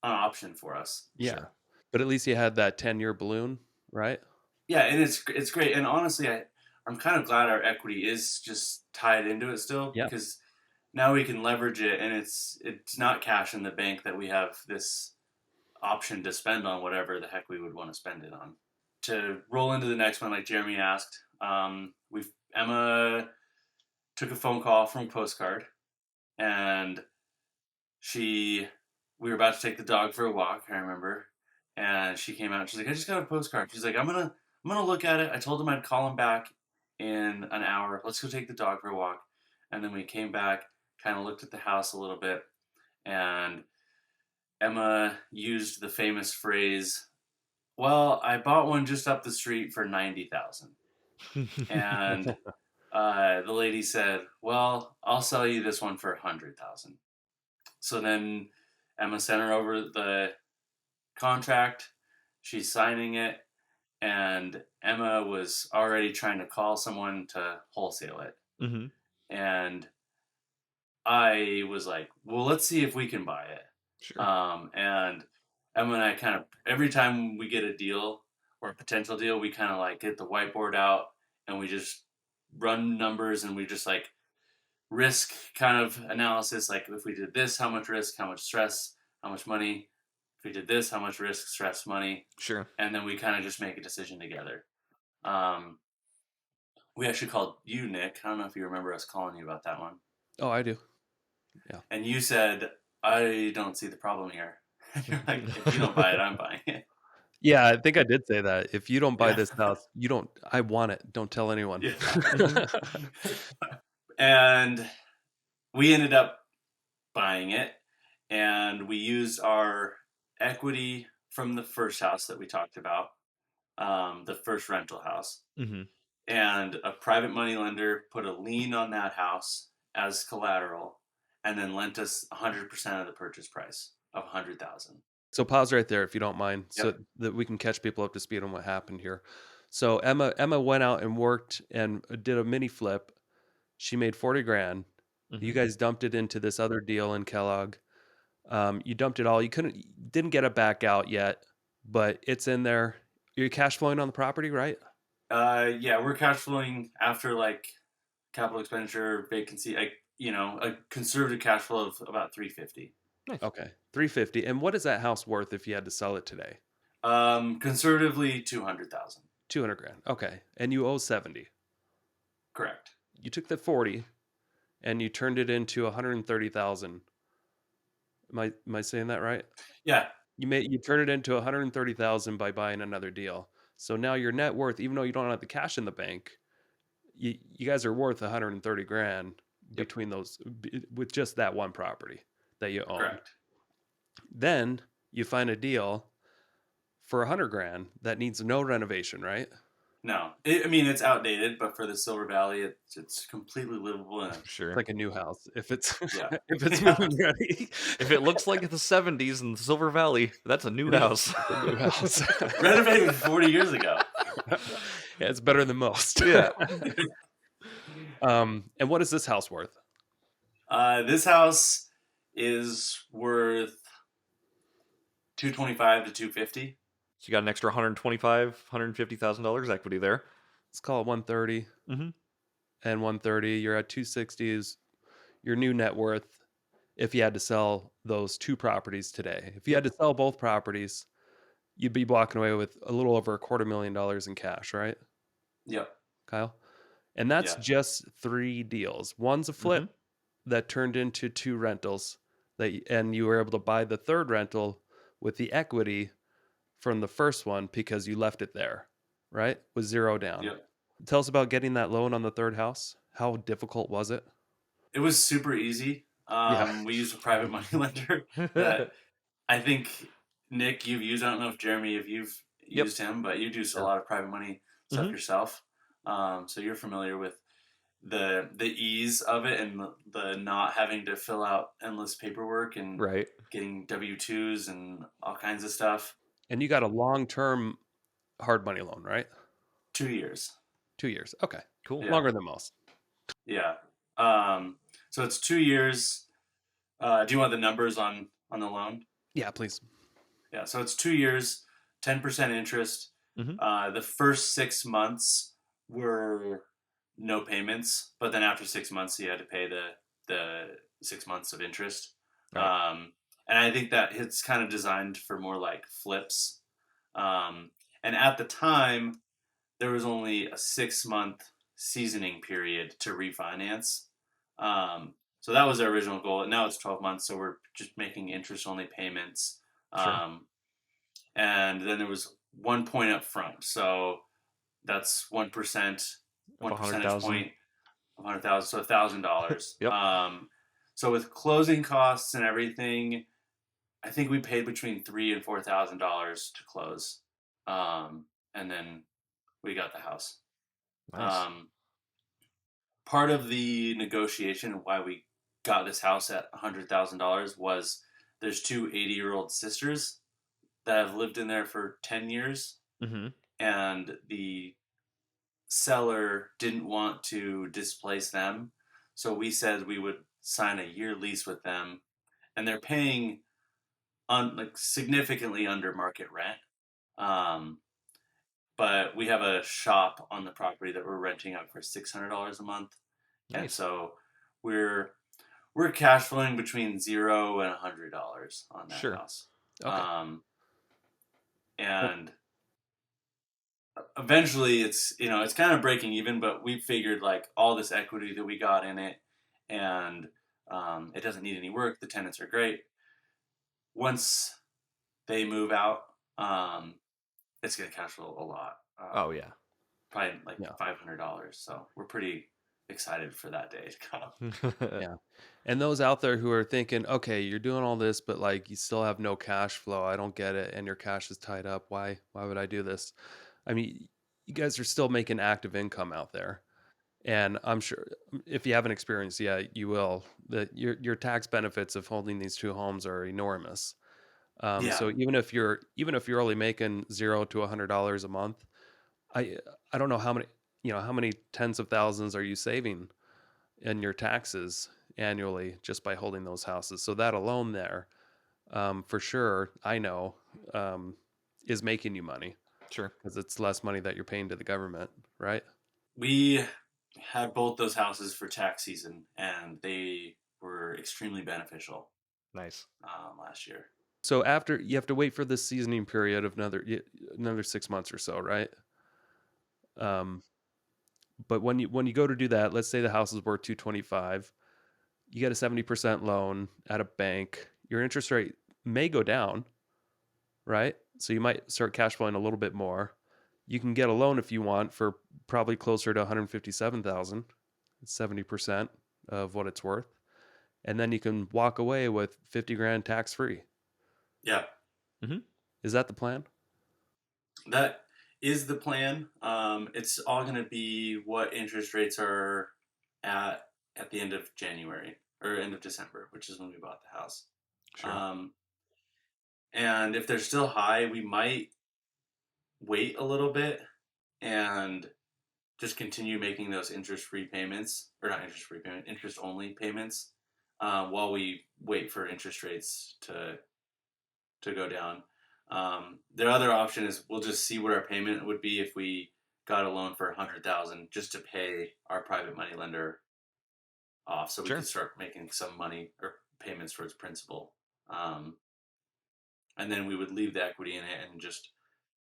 option for us. Yeah. Sure. But at least you had that 10-year balloon, right? Yeah, and it's great. And honestly, I'm kind of glad our equity is just tied into it still, Yeah. because now we can leverage it, and it's not cash in the bank that we have this option to spend on whatever the heck we would want to spend it on. To roll into the next one, like Jeremy asked, Emma took a phone call from a postcard, and we were about to take the dog for a walk, I remember, and she came out. She's like, I just got a postcard. She's like, I'm gonna look at it. I told him I'd call him back in an hour. Let's go take the dog for a walk. And then we came back, kind of looked at the house a little bit, and Emma used the famous phrase, well, I bought one just up the street for 90,000. And the lady said, well, I'll sell you this one for 100,000. So then Emma sent her over the contract. She's signing it, and Emma was already trying to call someone to wholesale it. Mm-hmm. And I was like, well, let's see if we can buy it. Sure. And Emma and I kind of, every time we get a deal or a potential deal, we kind of like get the whiteboard out and we just run numbers, and we just like risk kind of analysis. Like if we did this, how much risk, how much stress, how much money? If we did this, how much risk, stress, money? Sure. And then we kind of just make a decision together. We actually called you, Nick. I don't know if you remember us calling you about that one. Oh, I do. Yeah. And you said, I don't see the problem here. You're like, if you don't buy it, I'm buying it. Yeah, I think I did say that. If you don't buy Yeah. this house, I want it. Don't tell anyone. Yeah. And we ended up buying it, and we used our equity from the first house that we talked about, the first rental house. Mm-hmm. And a private money lender put a lien on that house as collateral, and then lent us 100% of the purchase price of 100,000. So pause right there if you don't mind, so Yep. that we can catch people up to speed on what happened here. So Emma went out and worked and did a mini flip. She made 40 grand. Mm-hmm. You guys dumped it into this other deal in Kellogg. You dumped it all. You didn't get it back out yet, but it's in there. You're cash flowing on the property, right? Yeah, we're cash flowing after like capital expenditure, vacancy, a conservative cash flow of about $350. Nice. Okay, 350. And what is that house worth if you had to sell it today? Conservatively, 200,000. 200 grand. Okay, and you owe 70. Correct. You took the 40, and you turned it into 130,000. Am I saying that right? Yeah. You turned it into 130,000 by buying another deal. So now your net worth, even though you don't have the cash in the bank, you guys are worth 130 grand between those with just that one property that you own. Correct. Then you find a deal for 100 grand that needs no renovation, right? No, it's outdated, but for the Silver Valley, it's completely livable. And Sure. It's like a new house if it's Yeah. if it's moving ready. If it looks like the 70s in the Silver Valley, that's a new house. A new house. renovated 40 years ago. Yeah, it's better than most. Yeah. And what is this house worth? This house is worth $225 to $250. So you got an extra $125,000-$150,000 equity there. Let's call it 130. Mm-hmm. And 130, you're at 260 is your new net worth if you had to sell those two properties today. If you had to sell both properties, you'd be walking away with a little over $250,000 in cash, right, Yep. Kyle? And that's Yeah. just 3 deals. One's a flip that turned into 2 rentals, and you were able to buy the third rental with the equity from the first one because you left it there, right? With 0 down. Yep. Tell us about getting that loan on the third house. How difficult was it? It was super easy. We used a private money lender that I think, Nick, you've used. I don't know if Jeremy, if you've used him, but you do a lot of private money stuff yourself. So you're familiar with the ease of it and the not having to fill out endless paperwork and getting W-2s and all kinds of stuff. And you got a long-term hard money loan, right? 2 years. 2 years. Okay, cool. Yeah. Longer than most. Yeah. So it's 2 years. Do you want the numbers on the loan? Yeah, please. Yeah. So it's 2 years, 10% interest. The first 6 months were no payments, but then after 6 months, you had to pay the 6 months of interest. Right. And I think that it's kind of designed for more like flips. And at the time, there was only a 6-month seasoning period to refinance. So that was our original goal. Now it's 12 months, so we're just making interest-only payments. And then there was 1 point up front. So that's 1%, 1 percentage point of 100,000, so $1,000. Yep. So with closing costs and everything, I think we paid between $3,000 and $4,000 to close, and then we got the house. Nice. Part of the negotiation of why we got this house at $100,000 was there's 2 80-year-old sisters that have lived in there for 10 years, and the seller didn't want to displace them, so we said we would sign a year lease with them, and they're paying significantly under market rent. But we have a shop on the property that we're renting out for $600 a month, and so we're cash flowing between $0 and $100 on that house. Okay. And eventually, it's kind of breaking even, but we figured like all this equity that we got in it, and it doesn't need any work. The tenants are great. Once they move out, it's going to cash flow a lot. Probably like $500. So we're pretty excited for that day to come. Yeah. And those out there who are thinking, okay, you're doing all this, but like you still have no cash flow. I don't get it. And your cash is tied up. Why would I do this? I mean, you guys are still making active income out there. And I'm sure if you haven't experienced yet, you will. Your tax benefits of holding these 2 homes are enormous. So even if you're only making $0 to $100 a month, I don't know how many tens of thousands are you saving in your taxes annually just by holding those houses. So that alone there, for sure, I know, is making you money. Sure. Because it's less money that you're paying to the government, right? We had both those houses for tax season, and they were extremely beneficial Nice. last year. So after you have to wait for the seasoning period of another 6 months or so, right? But when you go to do that, let's say the house is worth 225, you get a 70% loan at a bank. Your interest rate may go down, right? So you might start cash flowing a little bit more. You can get a loan if you want for probably closer to 157,000. It's 70% of what it's worth. And then you can walk away with 50 grand tax free. Yeah. Mm-hmm. Is that the plan? That is the plan. It's all going to be what interest rates are at the end of January or end of December, which is when we bought the house. Sure. And if they're still high, we might wait a little bit and just continue making those interest-free payments, or not interest-free payment, interest-only payments, while we wait for interest rates to go down. The other option is we'll just see what our payment would be if we got a loan for $100,000 just to pay our private money lender off, so we Sure. can start making some money or payments towards principal. And then we would leave the equity in it and just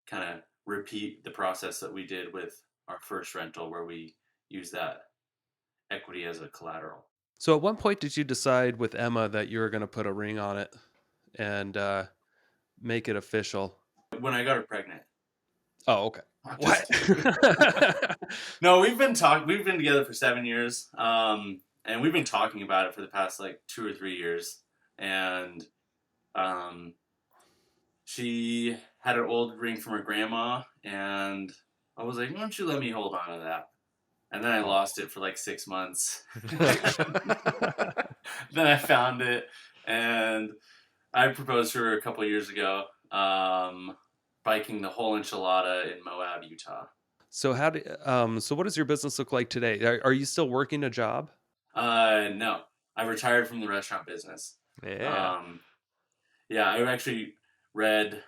kind of repeat the process that we did with our first rental, where we use that equity as a collateral. So at one point did you decide with Emma that you were going to put a ring on it and make it official? When I got her pregnant. Oh, okay. What? No, we've been together for 7 years. And we've been talking about it for the past like 2 or 3 years. And she had an old ring from her grandma, and I was like, why don't you let me hold on to that? And then I lost it for like 6 months. Then I found it, and I proposed to her a couple years ago, biking the whole enchilada in Moab, Utah. So so what does your business look like today? Are you still working a job? No, I retired from the restaurant business. Yeah. Yeah, I actually read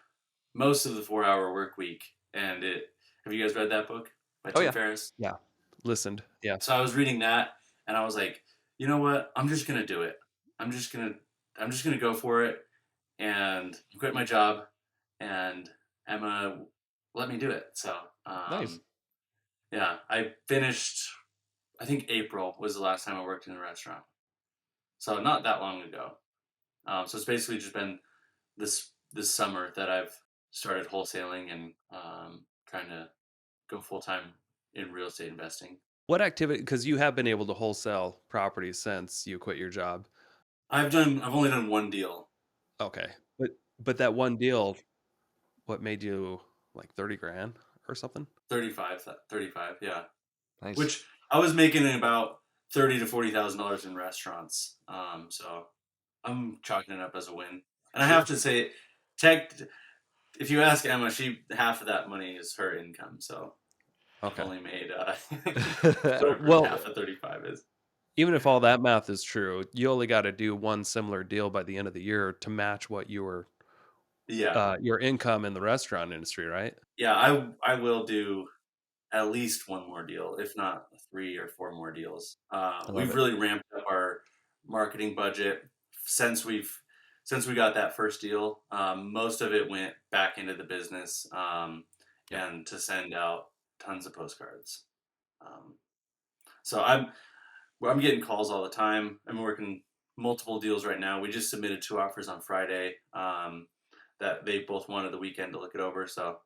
most of the 4-Hour Work Week, and have you guys read that book by Tim Ferriss? Yeah. Listened. Yeah. So I was reading that, and I was like, you know what? I'm just gonna do it. I'm just gonna go for it, and quit my job, and Emma let me do it. So Nice. Yeah, I finished. I think April was the last time I worked in a restaurant, so not that long ago. So it's basically just been this summer that I've started wholesaling and trying to go full time in real estate investing. What activity? Because you have been able to wholesale properties since you quit your job. I've only done one deal. Okay, but that one deal, what made you like 30 grand or something? 35, yeah. Nice. Which I was making about $30,000 to $40,000 in restaurants. So I'm chalking it up as a win. And I have to say, if you ask Emma, half of that money is her income. So I've only made Well, half of 35 is. Even if all that math is true, you only got to do one similar deal by the end of the year to match what you were, your income in the restaurant industry, right? Yeah, I will do at least one more deal, if not 3 or 4 more deals. We've really ramped up our marketing budget since we got that first deal. Most of it went back into the business and to send out tons of postcards. So I'm getting calls all the time. I'm working multiple deals right now. We just submitted 2 offers on Friday that they both wanted the weekend to look it over. So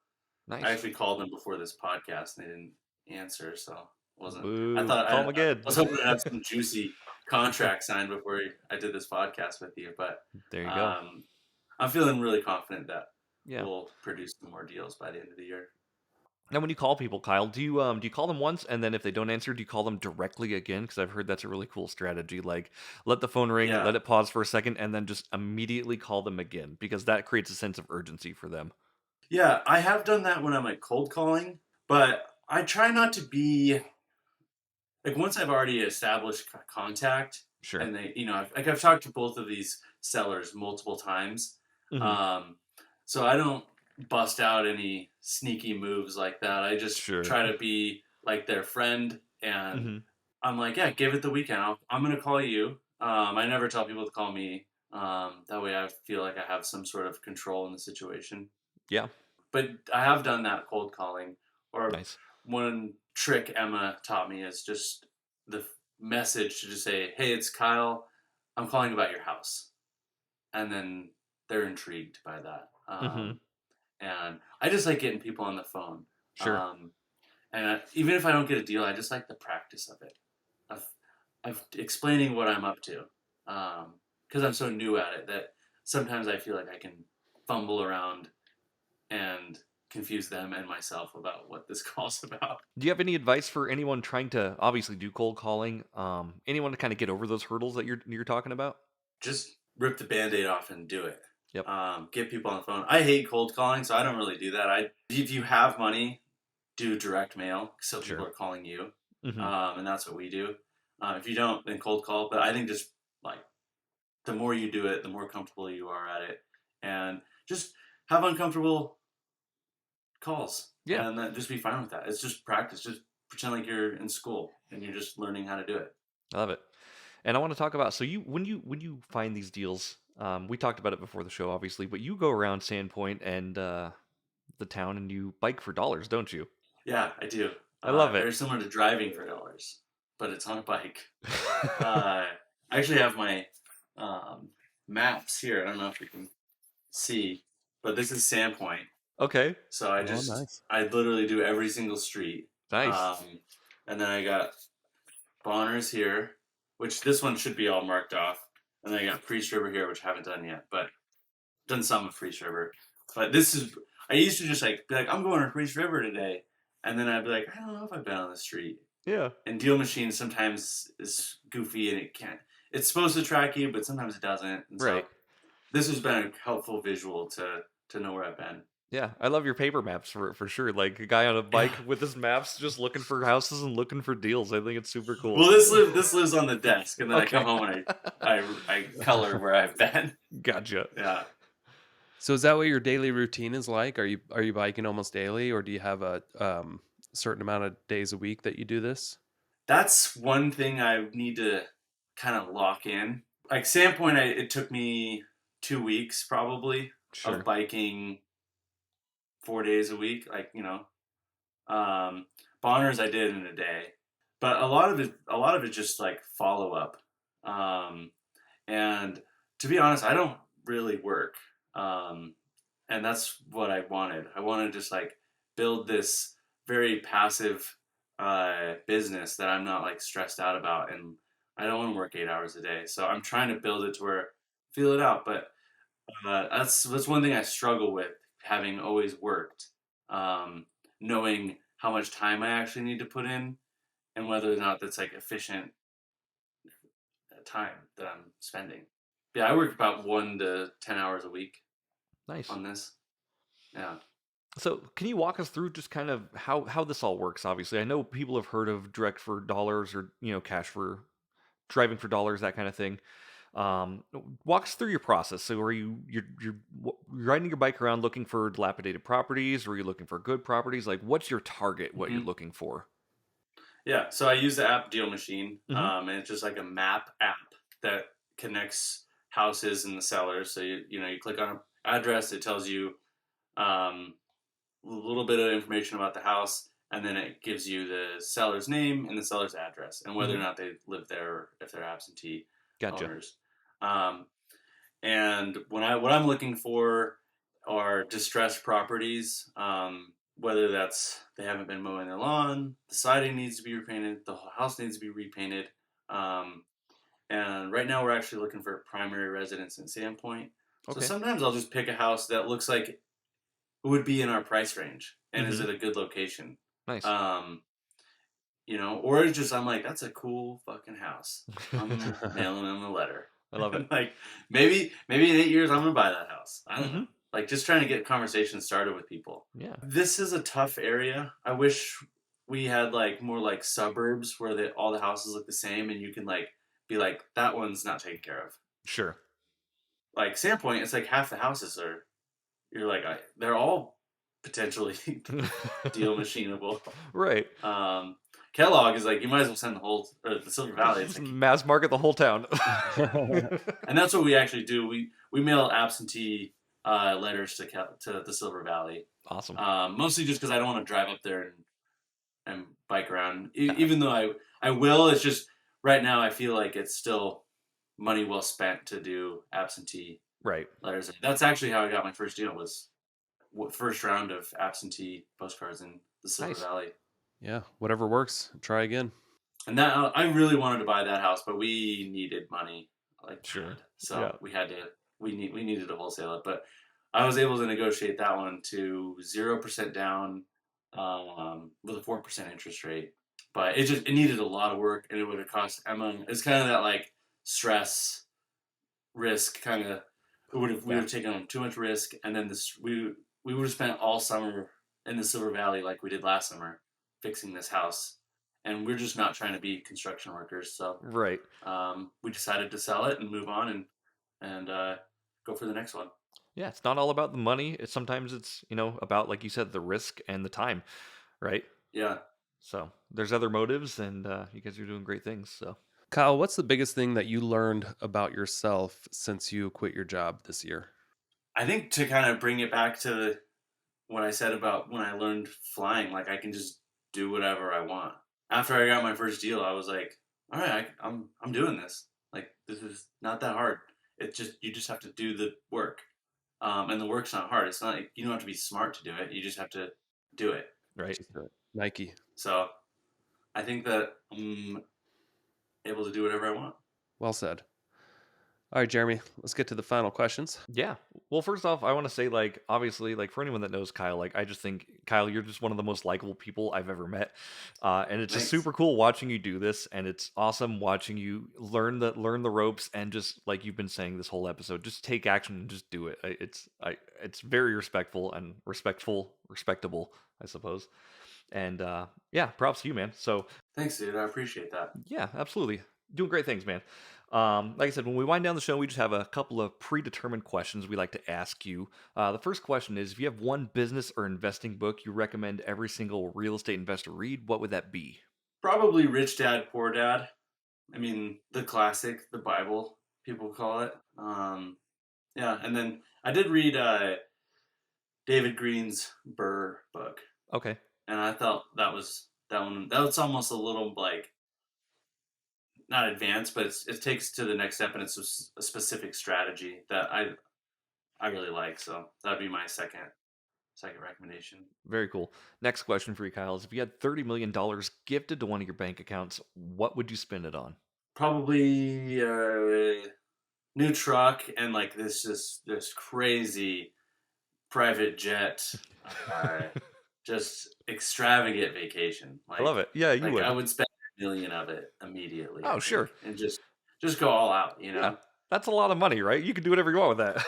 nice. I actually called them before this podcast and they didn't answer. So it wasn't. Boo. I thought Call them again. I was hoping to have some juicy contract signed before I did this podcast with you. But there you go. I'm feeling really confident that Yeah. we'll produce some more deals by the end of the year. Now, when you call people, Kyle, do you call them once, and then if they don't answer, do you call them directly again? Because I've heard that's a really cool strategy. Like, let the phone ring, let it pause for a second, and then just immediately call them again, because that creates a sense of urgency for them. Yeah, I have done that when I'm like cold calling, but I try not to be like, once I've already established contact. Sure. And they, I've talked to both of these sellers multiple times. Mm-hmm. So I don't bust out any sneaky moves like that. I just try to be like their friend And Mm-hmm. I'm like, yeah, give it the weekend. I'm going to call you. I never tell people to call me. That way I feel like I have some sort of control in the situation. Yeah. But I have done that cold calling. Or Nice. one trick Emma taught me is just the message to just say, hey, it's Kyle. I'm calling about your house. And then they're intrigued by that. Mm-hmm. And I just like getting people on the phone. Sure. And even if I don't get a deal, I just like the practice of it, of explaining what I'm up to, because I'm so new at it that sometimes I feel like I can fumble around and confuse them and myself about what this call's about. Do you have any advice for anyone trying to obviously do cold calling? Anyone to kind of get over those hurdles that you're talking about? Just rip the Band-Aid off and do it. Yep. Get people on the phone. I hate cold calling, so I don't really do that. If you have money, do direct mail, so people Sure. are calling you, Mm-hmm. and that's what we do. If you don't, then cold call. But I think just like the more you do it, the more comfortable you are at it, and just have uncomfortable calls, Yeah. and just be fine with that. It's just practice. Just pretend like you're in school and you're just learning how to do it. I love it. And I want to talk about, so when you find these deals, we talked about it before the show, obviously, but you go around Sandpoint and the town and you bike for dollars, don't you? Yeah, I do. I love it. Very similar to driving for dollars, but it's on a bike. I actually have my maps here. I don't know if you can see, but this is Sandpoint. Okay. So I literally do every single street. Nice. And then I got Bonner's here, which this one should be all marked off. And then I got Priest River here, which I haven't done yet, but done some of Priest River. But I used to just be like, I'm going to Priest River today. And then I'd be like, I don't know if I've been on the street. Yeah. And Deal Machine sometimes is goofy and it's supposed to track you, but sometimes it doesn't. And so Right. this has been a helpful visual to know where I've been. Yeah, I love your paper maps for sure. Like a guy on a bike with his maps, just looking for houses and looking for deals. I think it's super cool. Well, this lives on the desk, and then Okay. I come home and I color where I've been. Gotcha. Yeah. So is that what your daily routine is like? Are you biking almost daily, or do you have a certain amount of days a week that you do this? That's one thing I need to kind of lock in. Like Sandpoint, it took me 2 weeks probably Sure. of biking 4 days a week. Bonner's I did in a day, but a lot of it just like follow up. And to be honest, I don't really work. And that's what I wanted. I wanted to just like build this very passive business that I'm not like stressed out about, and I don't want to work 8 hours a day. So I'm trying to build it to where feel it out. But that's one thing I struggle with, having always worked, knowing how much time I actually need to put in, and whether or not that's like efficient time that I'm spending. Yeah, I work about 1 to 10 hours a week. Nice. On this. Yeah. So can you walk us through just kind of how this all works? Obviously, I know people have heard of direct for dollars or cash for driving for dollars, that kind of thing. Walk us through your process. So are you're riding your bike around looking for dilapidated properties, or are you looking for good properties? Like, what's your target? What you're looking for? Yeah. So I use the app Deal Machine, Mhm. and it's just like a map app that connects houses and the sellers. So you click on an address, it tells you a little bit of information about the house, and then it gives you the seller's name and the seller's address, and whether or not they live there, or if they're absentee owners. And what I'm looking for are distressed properties, whether that's they haven't been mowing their lawn, the siding needs to be repainted, the whole house needs to be repainted. And right now we're actually looking for a primary residence in Sandpoint. Okay. So sometimes I'll just pick a house that looks like it would be in our price range, and is it a good location? Nice. Or it's just I'm like, that's a cool fucking house. I'm mailing them a letter. I love it. Like maybe in 8 years I'm gonna buy that house. I don't know. Like just trying to get conversations started with people. Yeah. This is a tough area. I wish we had like more like suburbs where all the houses look the same, and you can like be like, that one's not taken care of. Sure. Like Sandpoint, it's like half the houses you're like, they're all potentially deal machinable. Right. Kellogg is like, you might as well send the Silver Valley. It's like, mass market the whole town. and that's what we actually do. We mail absentee letters to the Silver Valley. Awesome. Mostly just because I don't want to drive up there and bike around. Even though I will, it's just right now I feel like it's still money well spent to do absentee letters. That's actually how I got my first deal, was first round of absentee postcards in the Silver Valley. Yeah, whatever works. Try again. And that I really wanted to buy that house, but we needed money, so we needed to wholesale it. But I was able to negotiate that one to 0% down, with a 4% interest rate. But it needed a lot of work, and it would have cost Emma. It's kind of that like stress, risk kind of. We would have taken on too much risk, and then we would have spent all summer in the Silver Valley like we did last summer, fixing this house, and we're just not trying to be construction workers. So we decided to sell it and move on and go for the next one. Yeah, it's not all about the money. Sometimes it's about, like you said, the risk and the time, right? Yeah. So there's other motives, and you guys are doing great things. So Kyle, what's the biggest thing that you learned about yourself since you quit your job this year? I think to kind of bring it back to what I said about when I learned flying, like I can just do whatever I want. After I got my first deal, I was like, all right, I'm doing this. Like, this is not that hard. You just have to do the work. And the work's not hard. It's not like you don't have to be smart to do it. You just have to do it. Right. Nike. So I think that I'm able to do whatever I want. Well said. All right, Jeremy, let's get to the final questions. Yeah. Well, first off, I want to say, like, obviously, like, for anyone that knows Kyle, like, I just think, Kyle, you're just one of the most likable people I've ever met. And it's just super cool watching you do this. And it's awesome watching you learn the ropes, and just, like you've been saying this whole episode, just take action and just do it. It's very respectful and respectable, I suppose. And yeah, props to you, man. So thanks, dude. I appreciate that. Yeah, absolutely. Doing great things, man. Like I said, when we wind down the show, we just have a couple of predetermined questions we like to ask you. The first question is, if you have one business or investing book you recommend every single real estate investor read, what would that be? Probably Rich Dad, Poor Dad. I mean, the classic, the Bible, people call it. Yeah, and then I did read David Green's Burr book. Okay. And I thought that was almost a little like, not advanced, but it takes to the next step, and it's a specific strategy that I really like. So that'd be my second recommendation. Very cool. Next question for you, Kyle, is if you had $30 million gifted to one of your bank accounts, what would you spend it on? Probably a new truck and like this crazy private jet, just extravagant vacation. Like, I love it. Yeah, you would. I would spend $1 million of it immediately. Oh, sure. And just go all out, Yeah, that's a lot of money, right? You can do whatever you want with that.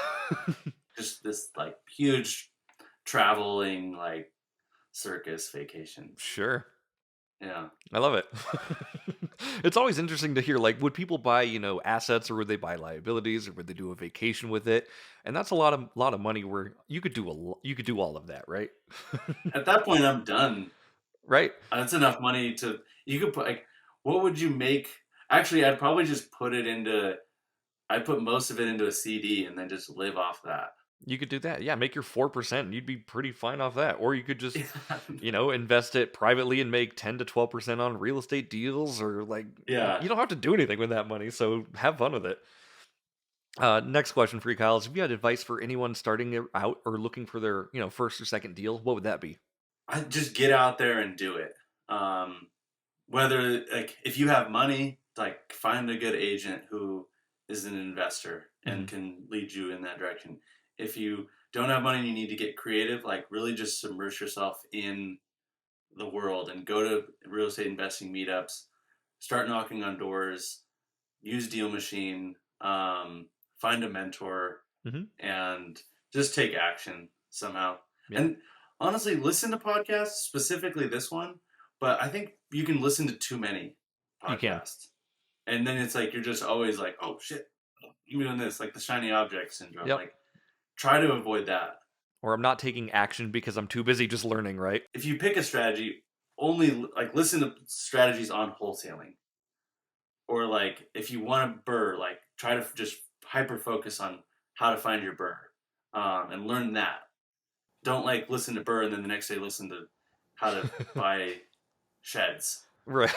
Just this like huge traveling like circus vacation. Sure. Yeah. I love it. It's always interesting to hear, like, would people buy, assets, or would they buy liabilities, or would they do a vacation with it? And that's a lot of money where you could do all of that, right? At that point, I'm done. Right. That's enough money you could put, like, what would you make? Actually, I'd probably just I'd put most of it into a CD and then just live off that. You could do that. Yeah, make your 4%. You'd be pretty fine off that. Or you could just, invest it privately and make 10 to 12% on real estate deals, or like, you don't have to do anything with that money. So have fun with it. Next question for you, Kyle, is if you had advice for anyone starting out or looking for their, first or second deal, what would that be? I'd just get out there and do it. Whether, like, if you have money, like, find a good agent who is an investor and can lead you in that direction. If you don't have money and you need to get creative, like, really just immerse yourself in the world and go to real estate investing meetups, start knocking on doors, use Deal Machine, find a mentor, and just take action somehow. Yeah. And honestly, listen to podcasts, specifically this one, but I think you can listen to too many podcasts. You can. And then it's like, you're just always like, oh shit, you're doing this, like the shiny object syndrome. Yep. Like, try to avoid that. Or I'm not taking action because I'm too busy just learning, right? If you pick a strategy, only like listen to strategies on wholesaling, or like if you want a burr, like try to just hyper focus on how to find your burr, and learn that. Don't like listen to burr and then the next day listen to how to buy sheds. Right.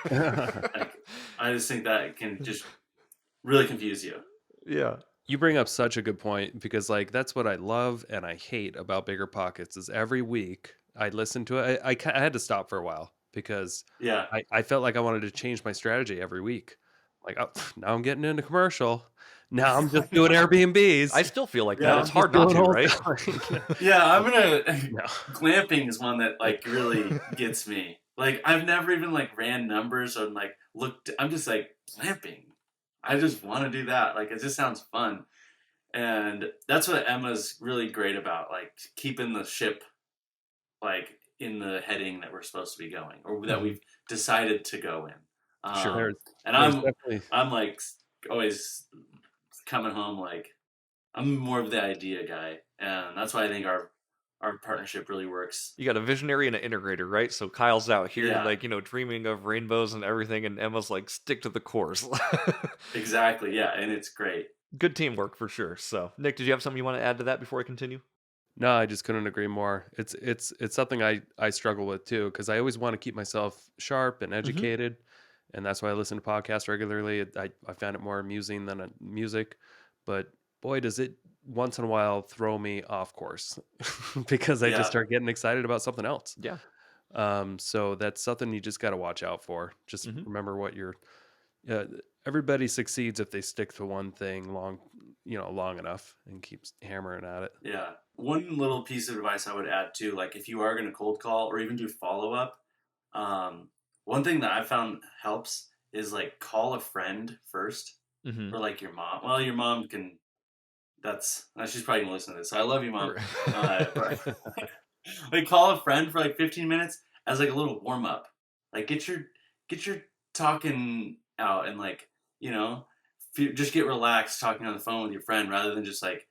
Like, I just think that can just really confuse you. Yeah. You bring up such a good point, because like that's what I love and I hate about Bigger Pockets is every week I listen to it. I had to stop for a while because Yeah. I felt like I wanted to change my strategy every week. Like, oh, now I'm getting into commercial. Now I'm just doing Airbnbs. I still feel like Yeah, that. It's hard not to, right? Yeah, I'm gonna. No. Glamping is one that like really gets me. Like I've never even like ran numbers or like looked. I'm just like glamping. I just want to do that. Like it just sounds fun, and that's what Emma's really great about. Like keeping the ship like in the heading that we're supposed to be going, or that we've decided to go in. Sure. And I'm like always coming home like I'm more of the idea guy, and that's why I think our partnership really works. You got a visionary and an integrator, right? So Kyle's out here, Yeah. like, dreaming of rainbows and everything, and Emma's like, stick to the course. Exactly, yeah, and it's great. Good teamwork for sure. So, Nick, did you have something you want to add to that before I continue? No, I just couldn't agree more. It's something I struggle with too, because I always want to keep myself sharp and educated, and that's why I listen to podcasts regularly. I found it more amusing than music, but boy, does it once in a while throw me off course because I Yeah. just start getting excited about something else. Yeah. So that's something you just got to watch out for. Just remember what you're. Everybody succeeds if they stick to one thing long enough and keeps hammering at it. Yeah. One little piece of advice I would add too, like if you are going to cold call or even do follow up, one thing that I found helps is like call a friend first, or like your mom. Well, your mom can. She's probably gonna listen to this. So I love you, Mom. But, like call a friend for like 15 minutes as like a little warm up. Like get your talking out and like just get relaxed talking on the phone with your friend rather than just like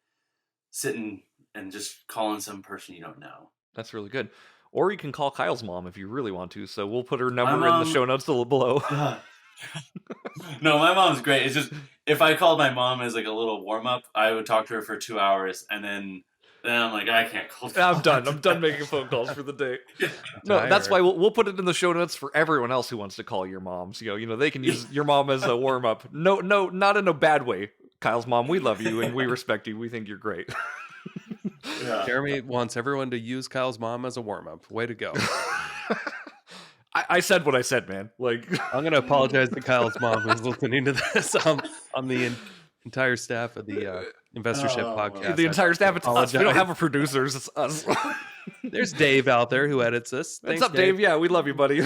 sitting and just calling some person you don't know. That's really good. Or you can call Kyle's mom if you really want to. So we'll put her number in mom- the show notes below. No, my mom's great. It's just if I called my mom as like a little warm up, I would talk to her for 2 hours and then I'm like, I can't call. I'm done. I'm done making phone calls for the day. No, that's why we'll put it in the show notes for everyone else who wants to call your moms. They can use your mom as a warm up. No, not in a bad way. Kyle's mom, we love you and we respect you. We think you're great. Yeah. Jeremy wants everyone to use Kyle's mom as a warm up. Way to go. I said what I said, man. Like I'm gonna apologize to Kyle's mom who's listening to this. On the entire staff of the Investorship podcast. The entire staff. It's us. apologize. We don't have a producers. It's us. There's Dave out there who edits this. What's up, Dave? Yeah, we love you, buddy.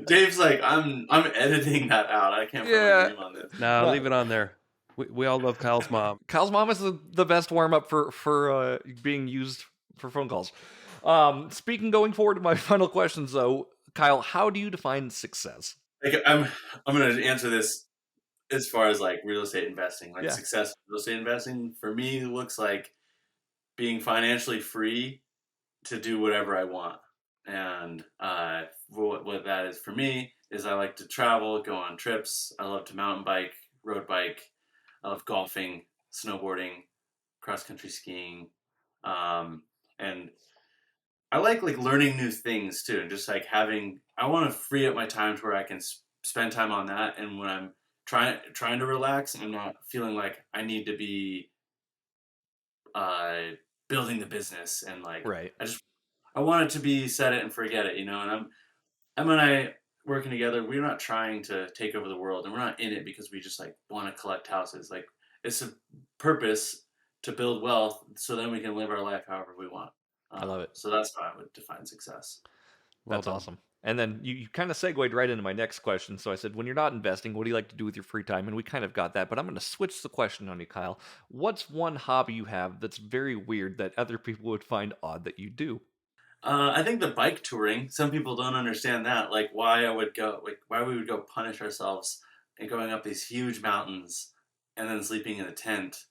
Dave's like, I'm editing that out. I can't put my name on this. No, leave it on there. We all love Kyle's mom. Kyle's mom is the best warm up for being used for phone calls. Speaking going forward to my final questions, though, Kyle, how do you define success? Like, I'm going to answer this as far as like real estate investing. Like success in real estate investing for me looks like being financially free to do whatever I want. And what that is for me is I like to travel, go on trips. I love to mountain bike, road bike. I love golfing, snowboarding, cross country skiing, and I like learning new things too. And just like I want to free up my time to where I can spend time on that. And when I'm trying to relax, I'm not feeling like I need to be building the business and like right. I want it to be set it and forget it, And Emma and I working together, we're not trying to take over the world, and we're not in it because we just like want to collect houses. Like it's a purpose to build wealth, so then we can live our life however we want. I love it. So that's how I would define success. That's awesome. And then you kind of segued right into my next question. So I said, when you're not investing, what do you like to do with your free time? And we kind of got that, but I'm going to switch the question on you, Kyle. What's one hobby you have that's very weird that other people would find odd that you do? I think the bike touring. Some people don't understand that, like why we would go punish ourselves and going up these huge mountains and then sleeping in a tent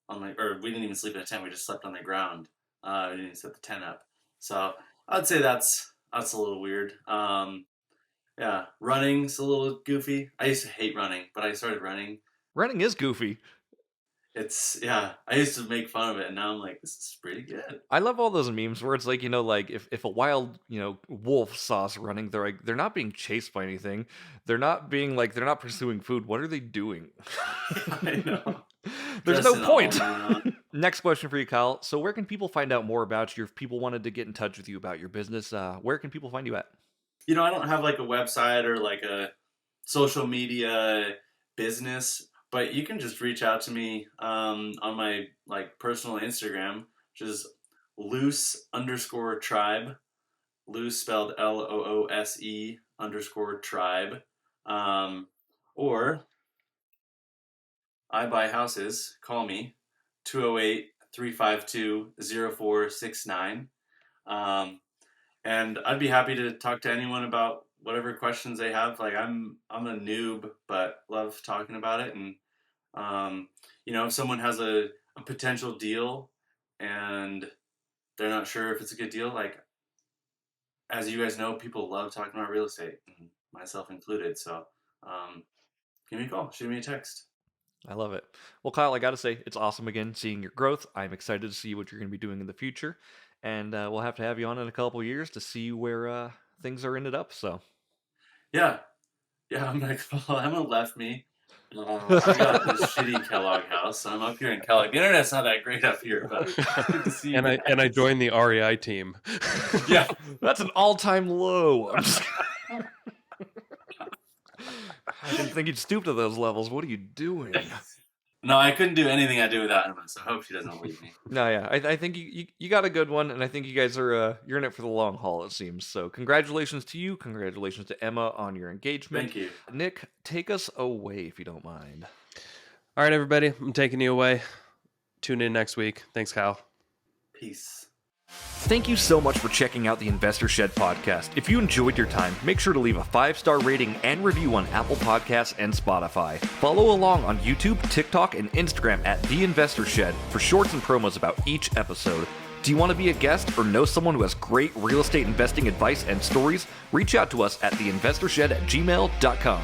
or we didn't even sleep in a tent. We just slept on the ground. We didn't set the tent up. So I'd say that's That's a little weird. Yeah, running's a little goofy. I used to hate running, but I started running. Running is goofy. I used to make fun of it, and now I'm like, this is pretty good. I love all those memes where it's like, like if a wild, wolf saw us running, they're not being chased by anything. They're not pursuing food. What are they doing? I know. There's no Dressing point. all Next question for you, Kyle. So where can people find out more about you if people wanted to get in touch with you about your business? Where can people find you at? I don't have like a website or like a social media business, but you can just reach out to me on my like personal Instagram, which is loose_tribe, loose spelled LOOSE_tribe, or I buy houses. Call me 208-352-0469. And I'd be happy to talk to anyone about whatever questions they have. Like I'm a noob, but love talking about it. And if someone has a potential deal and they're not sure if it's a good deal, like as you guys know, people love talking about real estate, myself included. So give me a call, shoot me a text. I love it. Well, Kyle, I got to say, it's awesome again seeing your growth. I'm excited to see what you're going to be doing in the future. And we'll have to have you on in a couple of years to see where things are ended up. So, yeah, I'm gonna left me. I got this shitty Kellogg house. So I'm up here in Kellogg. The internet's not that great up here, but good to see you. And I joined the REI team. Yeah, that's an all-time low. I didn't think you'd stoop to those levels. What are you doing? No, I couldn't do anything I do without Emma, so I hope she doesn't leave me. No, yeah, I think you got a good one, and I think you guys are you're in it for the long haul, it seems. So congratulations to you, congratulations to Emma on your engagement. Thank you. Nick, take us away if you don't mind. All right, everybody, I'm taking you away. Tune in next week. Thanks, Kyle. Peace. Thank you so much for checking out the Investor Shed podcast. If you enjoyed your time, make sure to leave a 5-star rating and review on Apple Podcasts and Spotify. Follow along on YouTube, TikTok, and Instagram at The Investor Shed for shorts and promos about each episode. Do you want to be a guest or know someone who has great real estate investing advice and stories? Reach out to us at theinvestorshed@gmail.com.